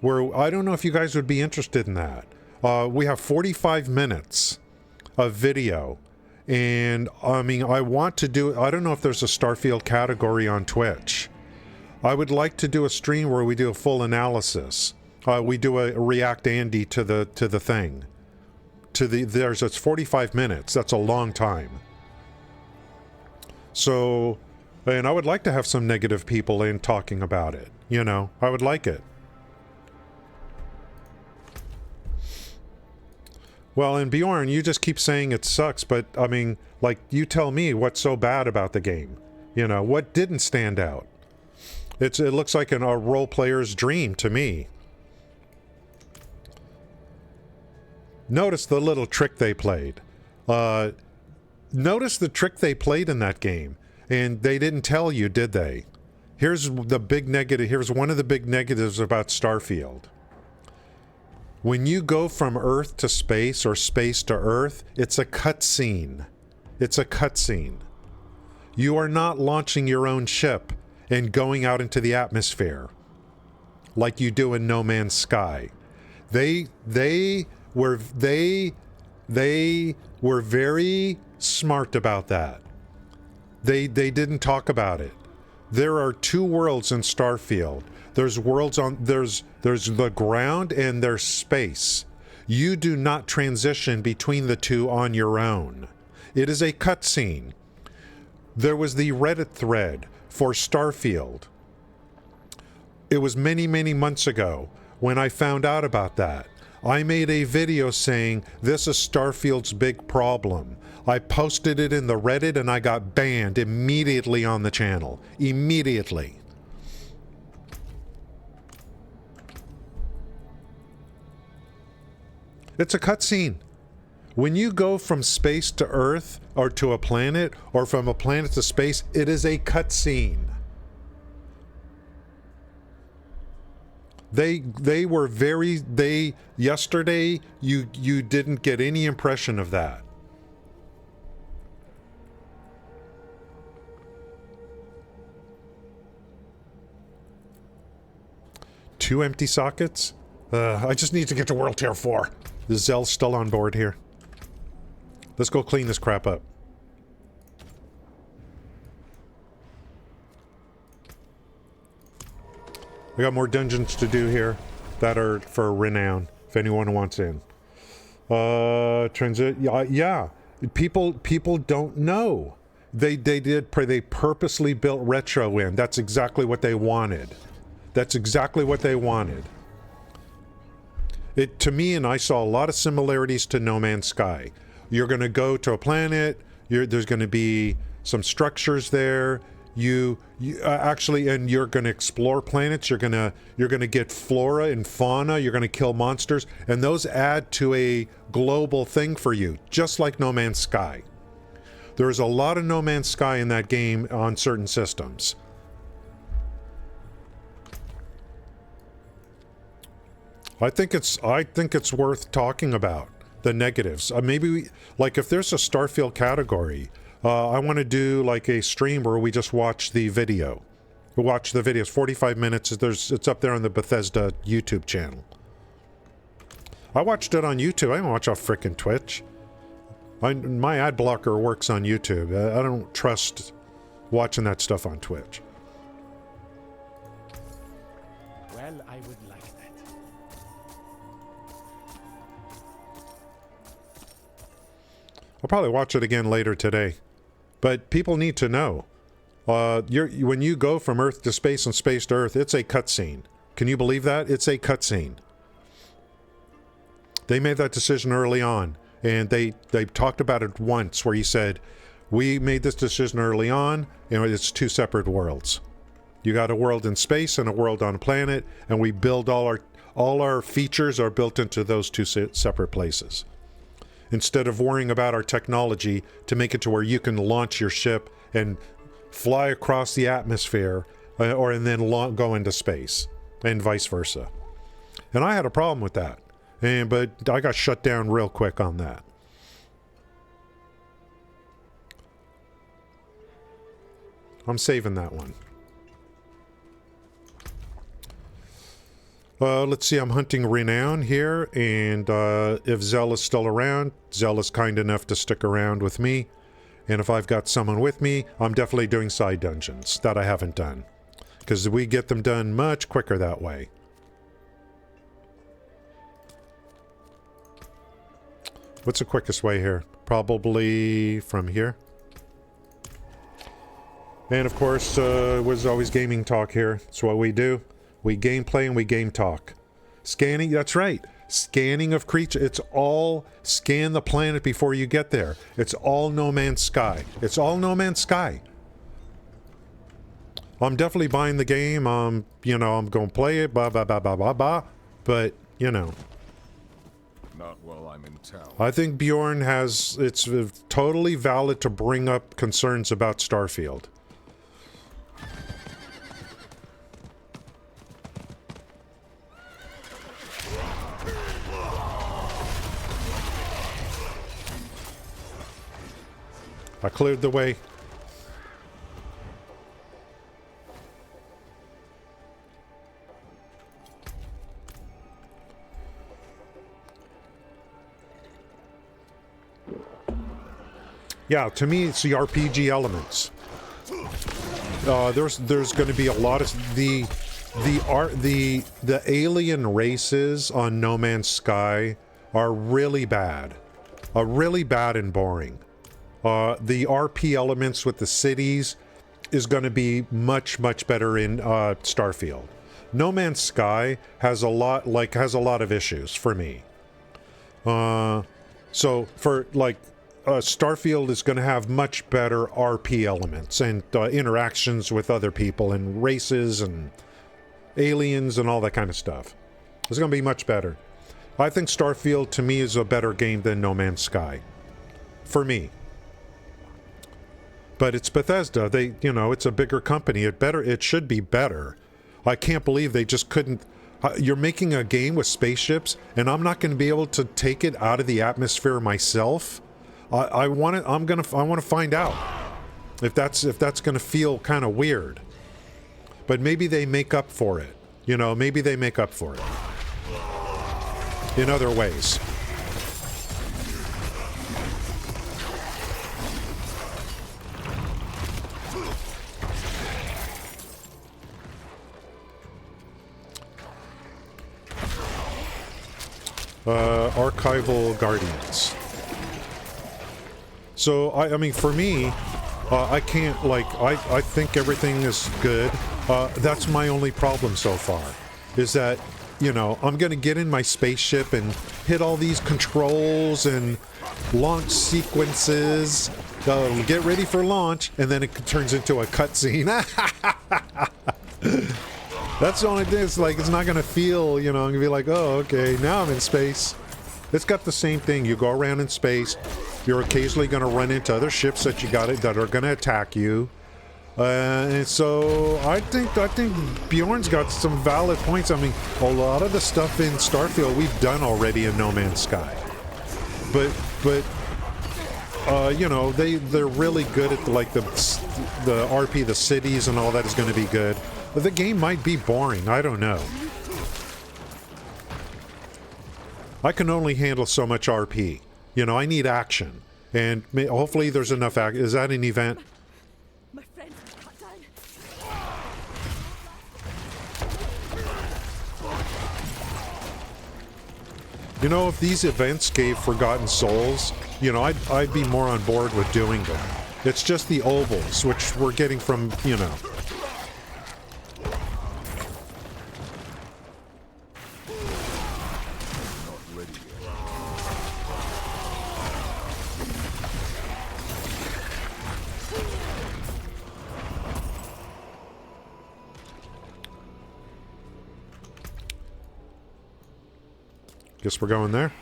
Where I don't know if you guys would be interested in that. We have 45 minutes of video, and I mean, I want to do. I don't know if there's a Starfield category on Twitch. I would like to do a stream where we do a full analysis. We do a React Andy to the thing. It's 45 minutes. That's a long time. So, and I would like to have some negative people in talking about it. You know, I would like it. Well, and Bjorn, you just keep saying it sucks, but I mean, like, you tell me what's so bad about the game. You know, what didn't stand out? It looks like a role player's dream to me. Notice the little trick they played. Notice the trick they played in that game. And they didn't tell you, did they? Here's the big negative. Here's one of the big negatives about Starfield. When you go from Earth to space or space to Earth, it's a cutscene. It's a cutscene. You are not launching your own ship and going out into the atmosphere like you do in No Man's Sky. They were very smart about that. They didn't talk about it. There are two worlds in Starfield. There's worlds on there's the ground and there's space. You do not transition between the two on your own. It is a cutscene. There was the Reddit thread for Starfield. It was many, many months ago when I found out about that. I made a video saying this is Starfield's big problem. I posted it in the Reddit and I got banned immediately on the channel. Immediately. It's a cutscene. When you go from space to Earth or to a planet or from a planet to space, it is a cutscene. They were very yesterday you didn't get any impression of that. Two empty sockets? I just need to get to World Tier 4. The Zell's still on board here. Let's go clean this crap up. We got more dungeons to do here that are for renown, if anyone wants in. Transit, yeah. People don't know. They purposely built retro in. That's exactly what they wanted. That's exactly what they wanted. To me, and I saw a lot of similarities to No Man's Sky. You're going to go to a planet. There's going to be some structures there. You actually, and you're going to explore planets. You're going to get flora and fauna. You're going to kill monsters, and those add to a global thing for you, just like No Man's Sky. There's a lot of No Man's Sky in that game on certain systems. I think it's worth talking about the negatives. Maybe like if there's a Starfield category, I want to do like a stream where we just watch the video. We watch the videos, 45 minutes. It's up there on the Bethesda YouTube channel. I watched it on YouTube. I don't watch off frickin' Twitch. My ad blocker works on YouTube. I don't trust watching that stuff on Twitch. Well, I would like that. I'll probably watch it again later today. But people need to know. When you go from Earth to space and space to Earth, it's a cutscene. Can you believe that? It's a cutscene. They made that decision early on, and they talked about it once where he said, we made this decision early on, and it's two separate worlds. You got a world in space and a world on a planet, and we build all our features are built into those two separate places. Instead of worrying about our technology to make it to where you can launch your ship and fly across the atmosphere, and then go into space, and vice versa. And I had a problem with that, but I got shut down real quick on that. I'm saving that one. Let's see, I'm hunting Renown here, and if Zell is still around, Zell is kind enough to stick around with me. And if I've got someone with me, I'm definitely doing side dungeons that I haven't done. Because we get them done much quicker that way. What's the quickest way here? Probably from here. And of course, was always gaming talk here. That's what we do. We gameplay and we game talk. Scanning, that's right. Scanning of creatures. It's all scan the planet before you get there. It's all No Man's Sky. It's all No Man's Sky. I'm definitely buying the game. You know, I'm going to play it, blah, blah, blah, blah, blah, blah. But, you know. Not while I'm in town. I think Bjorn has, it's totally valid to bring up concerns about Starfield. I cleared the way. Yeah, to me, it's the RPG elements. There's going to be a lot of the alien races on No Man's Sky are really bad, and boring. The RP elements with the cities is going to be much better in Starfield. No Man's Sky has a lot of issues for me. So for Starfield is going to have much better RP elements and interactions with other people and races and aliens and all that kind of stuff. It's going to be much better. I think Starfield to me is a better game than No Man's Sky. For me. But it's Bethesda. It's a bigger company. It should be better. I can't believe they just couldn't. You're making a game with spaceships, and I'm not going to be able to take it out of the atmosphere myself. I want to find out if that's going to feel kind of weird. But maybe they make up for it. Maybe they make up for it in other ways. Archival Guardians. So, I mean, for me, I can't, I think everything is good. That's my only problem so far, is that, I'm going to get in my spaceship and hit all these controls and launch sequences, get ready for launch, and then it turns into a cutscene. That's the only thing. It's it's not going to feel, I'm going to be like, oh, okay, now I'm in space. It's got the same thing. You go around in space. You're occasionally going to run into other ships that that are going to attack you. And so I think Bjorn's got some valid points. I mean, a lot of the stuff in Starfield we've done already in No Man's Sky. But they're really good at the RP, the cities and all that is going to be good. But the game might be boring. I don't know. I can only handle so much RP. I need action. And hopefully there's enough action. Is that an event? My friends are cut down. You know, if these events gave Forgotten Souls, you know, I'd be more on board with doing them. It's just the ovals, which we're getting from, you know. Guess we're going there.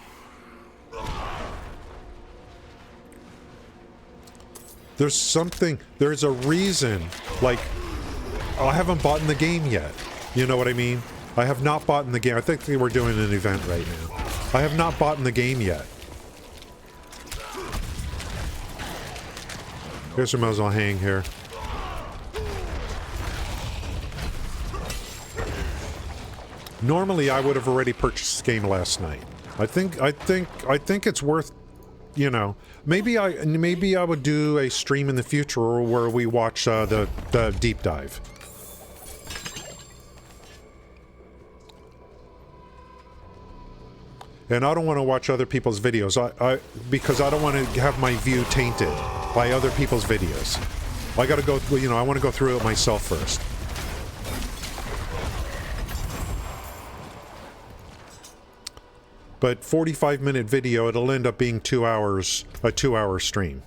There's a reason, like, I haven't bought in the game yet. You know what I mean? I have not bought in the game. I think we're doing an event right now. I have not bought in the game yet. Here's some I'll hang here. Normally, I would have already purchased this game last night. I think it's worth, you know, maybe I would do a stream in the future where we watch the deep dive. And I don't want to watch other people's videos. Because I don't want to have my view tainted by other people's videos. I got to go. You know, I want to go through it myself first. But 45-minute video, it'll end up being 2 hours, a 2-hour stream.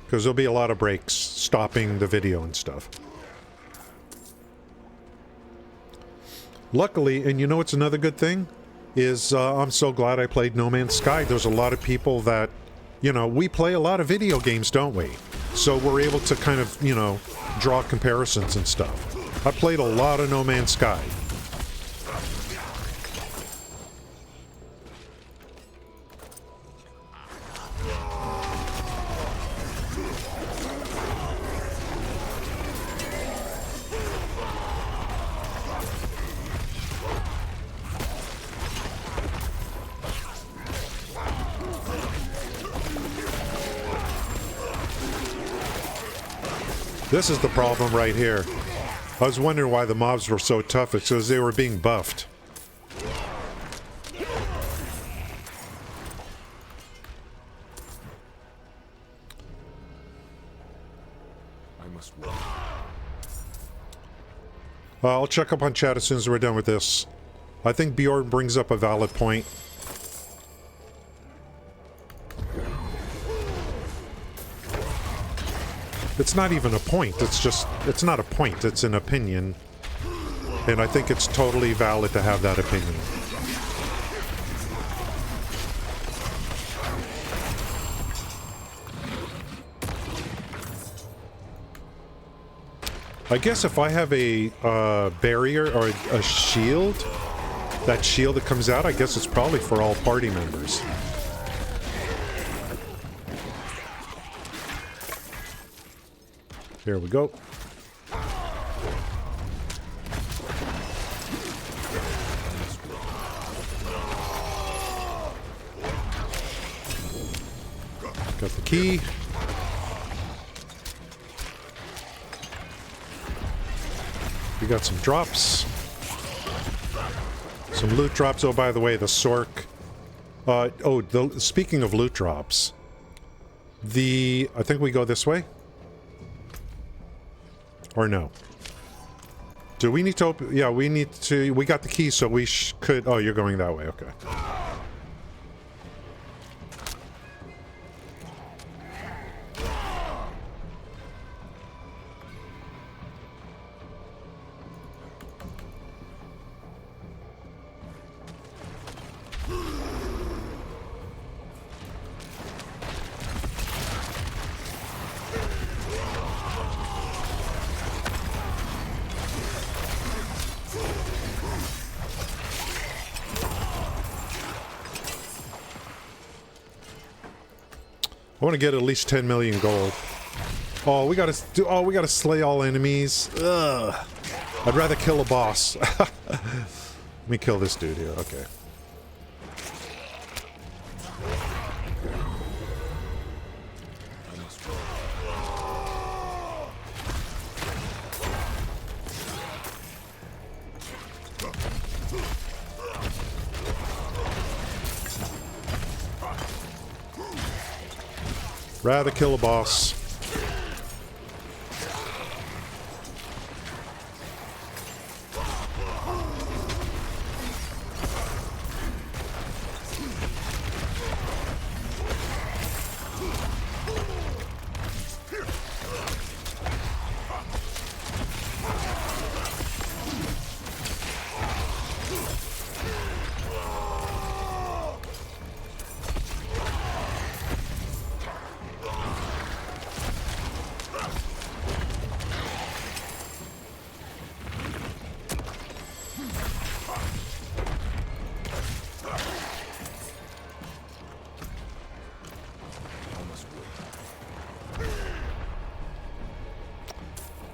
Because there'll be a lot of breaks, stopping the video and stuff. Luckily, and you know what's another good thing? Is I'm so glad I played No Man's Sky. There's a lot of people that, you know, we play a lot of video games, don't we? So we're able to kind of, you know, draw comparisons and stuff. I played a lot of No Man's Sky. This is the problem right here. I was wondering why the mobs were so tough. It's because they were being buffed. I must walk. I'll check up on chat as soon as we're done with this. I think Bjorn brings up a valid point. It's not even a point, it's not a point, it's an opinion. And I think it's totally valid to have that opinion. I guess if I have a barrier or a shield, that shield that comes out, I guess it's probably for all party members. Here we go. Got the key. We got some drops. Some loot drops. Oh, by the way, the Sork. Speaking of loot drops, I think we go this way. Or no? Do we need to open? Yeah, we need to. We got the key, so we could. Oh, you're going that way. Okay. I want to get at least 10 million gold. Oh, we gotta slay all enemies. Ugh. I'd rather kill a boss. Let me kill this dude here. Okay. Rather kill a boss.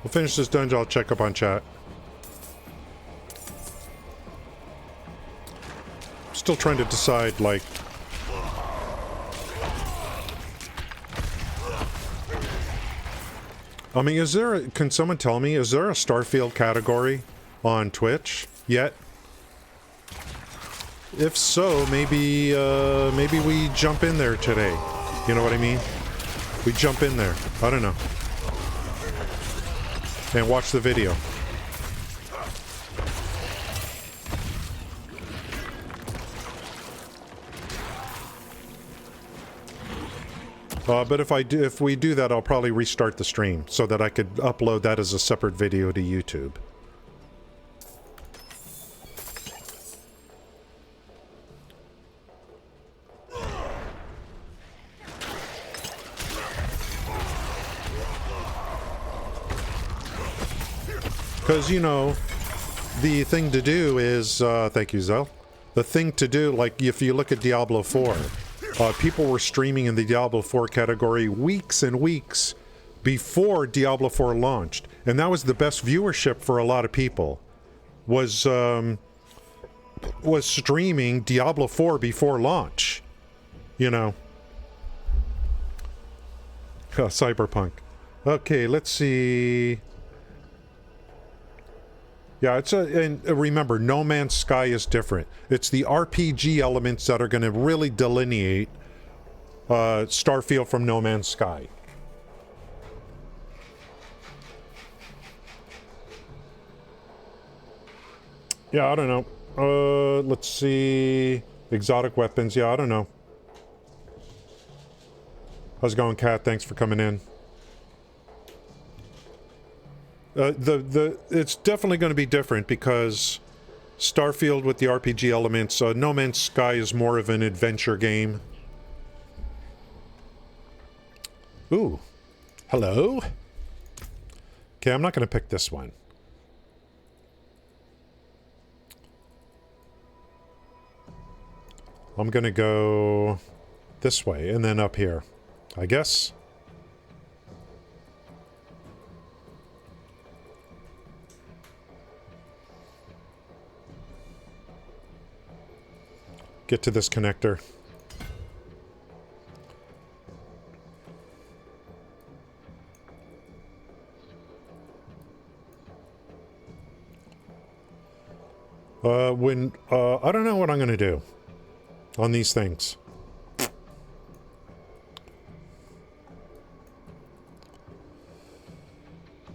We'll finish this dungeon, I'll check up on chat. Still trying to decide, like... I mean, is there a, can someone tell me, is there a Starfield category on Twitch yet? If so, maybe, maybe we jump in there today. You know what I mean? We jump in there. I don't know. And watch the video. But if we do that, I'll probably restart the stream so that I could upload that as a separate video to YouTube. Because, you know, the thing to do is, thank you, Zell. The thing to do, like, if you look at Diablo 4, people were streaming in the Diablo 4 category weeks and weeks before Diablo 4 launched. And that was the best viewership for a lot of people, was streaming Diablo 4 before launch. You know. Cyberpunk. Okay, let's see... Yeah, it's and remember, No Man's Sky is different. It's the RPG elements that are going to really delineate Starfield from No Man's Sky. Yeah, I don't know. Let's see. Exotic weapons. Yeah, I don't know. How's it going, Kat? Thanks for coming in. It's definitely going to be different because Starfield with the RPG elements, No Man's Sky is more of an adventure game. Ooh. Hello? Okay, I'm not going to pick this one. I'm going to go this way and then up here, I guess. Get to this connector. I don't know what I'm going to do on these things.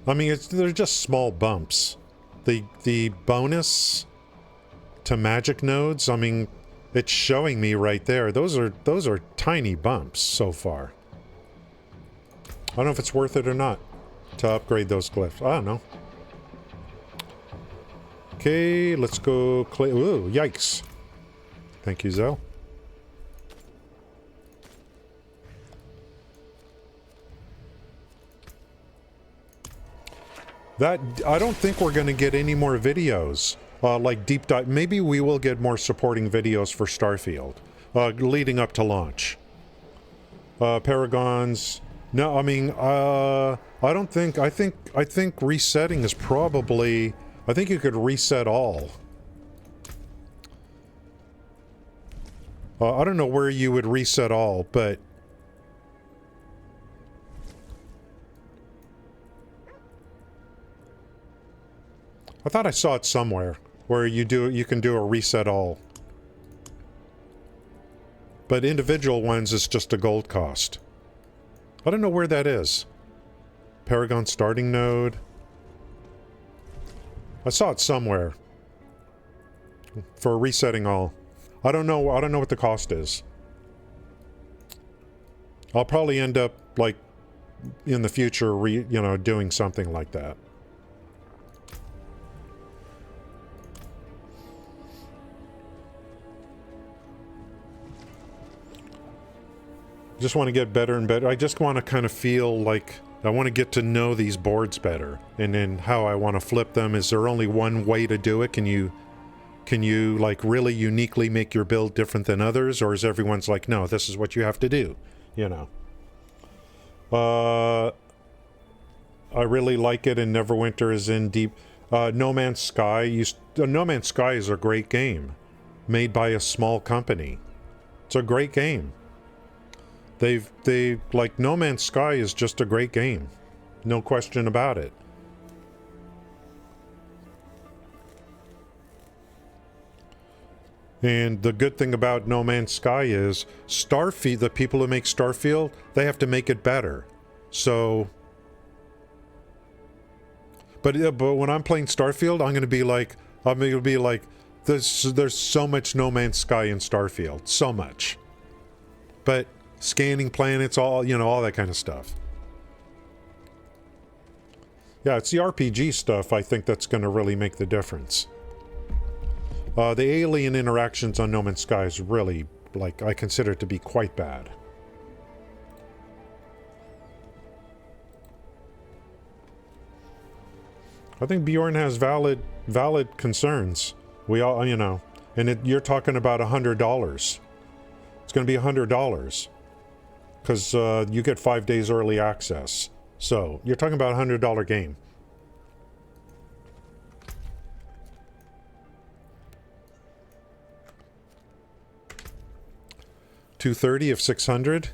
I mean, they're just small bumps. The bonus to magic nodes, I mean, it's showing me right there. Those are tiny bumps so far. I don't know if it's worth it or not to upgrade those glyphs. I don't know. Okay, let's go. Ooh, yikes! Thank you, Zell. That I don't think we're going to get any more videos. Like deep dive. Maybe we will get more supporting videos for Starfield leading up to launch. Paragons. No, I mean, I don't think. I think resetting is probably. I think you could reset all. I don't know where you would reset all, but. I thought I saw it somewhere. Where you can do a reset all. But individual ones is just a gold cost. I don't know where that is. Paragon starting node. I saw it somewhere. For resetting all. I don't know what the cost is. I'll probably end up, like, in the future, doing something like that. Just want to get better and better. I just want to kind of feel like I want to get to know these boards better, and then how I want to flip them. Is there only one way to do it? Can you like really uniquely make your build different than others, or is everyone's like, no, this is what you have to do, you know? I really like it, and Neverwinter is in deep. No Man's Sky. No Man's Sky is a great game, made by a small company. It's a great game. They like No Man's Sky is just a great game, no question about it. And the good thing about No Man's Sky is Starfield, the people who make Starfield, they have to make it better. So, but when I'm playing Starfield, I'm going to be like, there's so much No Man's Sky in Starfield, so much. But scanning planets, all that kind of stuff. Yeah, it's the RPG stuff, I think, that's going to really make the difference. The alien interactions on No Man's Sky is really, like, I consider it to be quite bad. I think Bjorn has valid concerns. We all, and you're talking about $100. It's going to be $100. Because you get 5 days early access. So, you're talking about a $100 game. $230 of 600.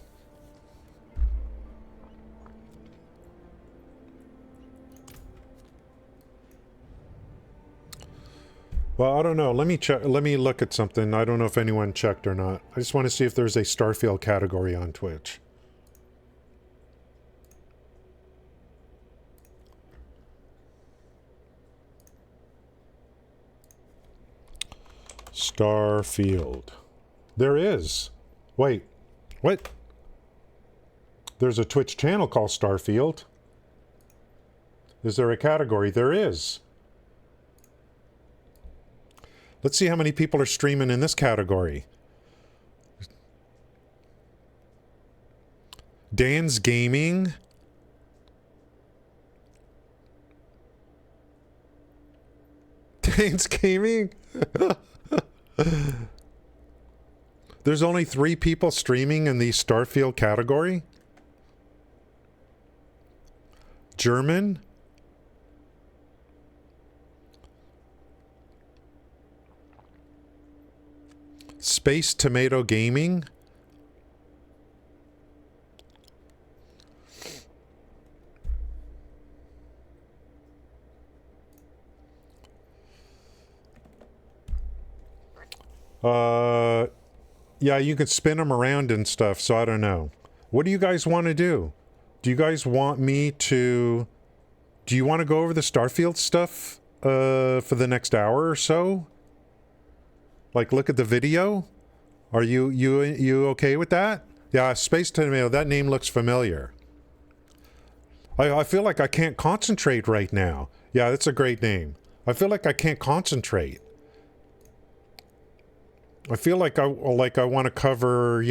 Well, I don't know. Let me check. Let me look at something. I don't know if anyone checked or not. I just want to see if there's a Starfield category on Twitch. Starfield. There is. Wait. What? There's a Twitch channel called Starfield. Is there a category? There is. Let's see how many people are streaming in this category. Dan's Gaming. Dan's Gaming? There's only 3 people streaming in the Starfield category? German? Space Tomato Gaming? Yeah, you could spin them around and stuff, so I don't know. What do you guys want to do? Do you guys want me to... Do you want to go over the Starfield stuff for the next hour or so? Like, look at the video? Are you okay with that? Yeah, Space Tomato, that name looks familiar. I feel like I can't concentrate right now. Yeah, that's a great name. I feel like I can't concentrate. I feel like I want to cover,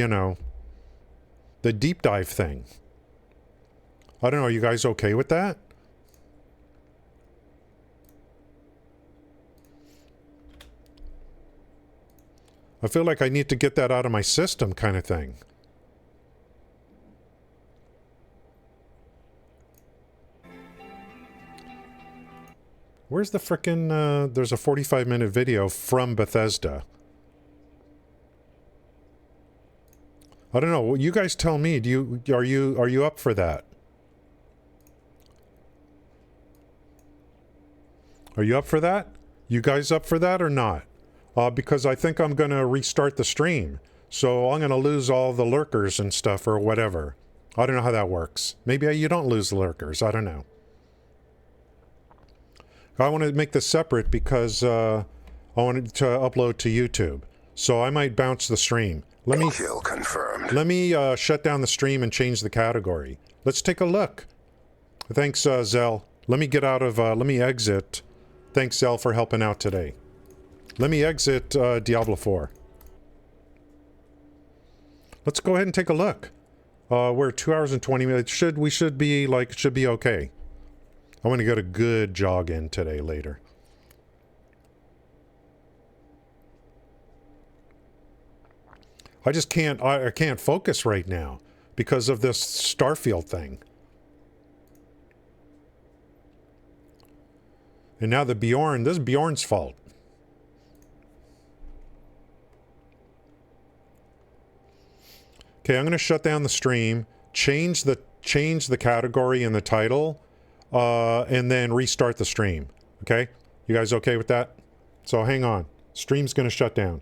the deep dive thing. I don't know, are you guys okay with that? I feel like I need to get that out of my system, kind of thing. Where's the frickin', there's a 45-minute video from Bethesda. I don't know. You guys tell me. Are you up for that? Are you up for that? You guys up for that or not? Because I think I'm going to restart the stream. So I'm going to lose all the lurkers and stuff or whatever. I don't know how that works. Maybe you don't lose lurkers. I don't know. I want to make this separate because I wanted to upload to YouTube. So I might bounce the stream. Let me Kill confirmed. Let me shut down the stream and change the category. Let's take a look. Thanks, Zell. Let me get out of, let me exit. Thanks, Zell, for helping out today. Let me exit Diablo 4. Let's go ahead and take a look. We're 2 hours and 20 minutes. We should be, like, it should be okay. I want to get a good jog in today later. I just can't, I can't focus right now because of this Starfield thing. And now the Bjorn, this is Bjorn's fault. Okay, I'm going to shut down the stream, change the category and the title, and then restart the stream. Okay? You guys okay with that? So hang on. Stream's going to shut down.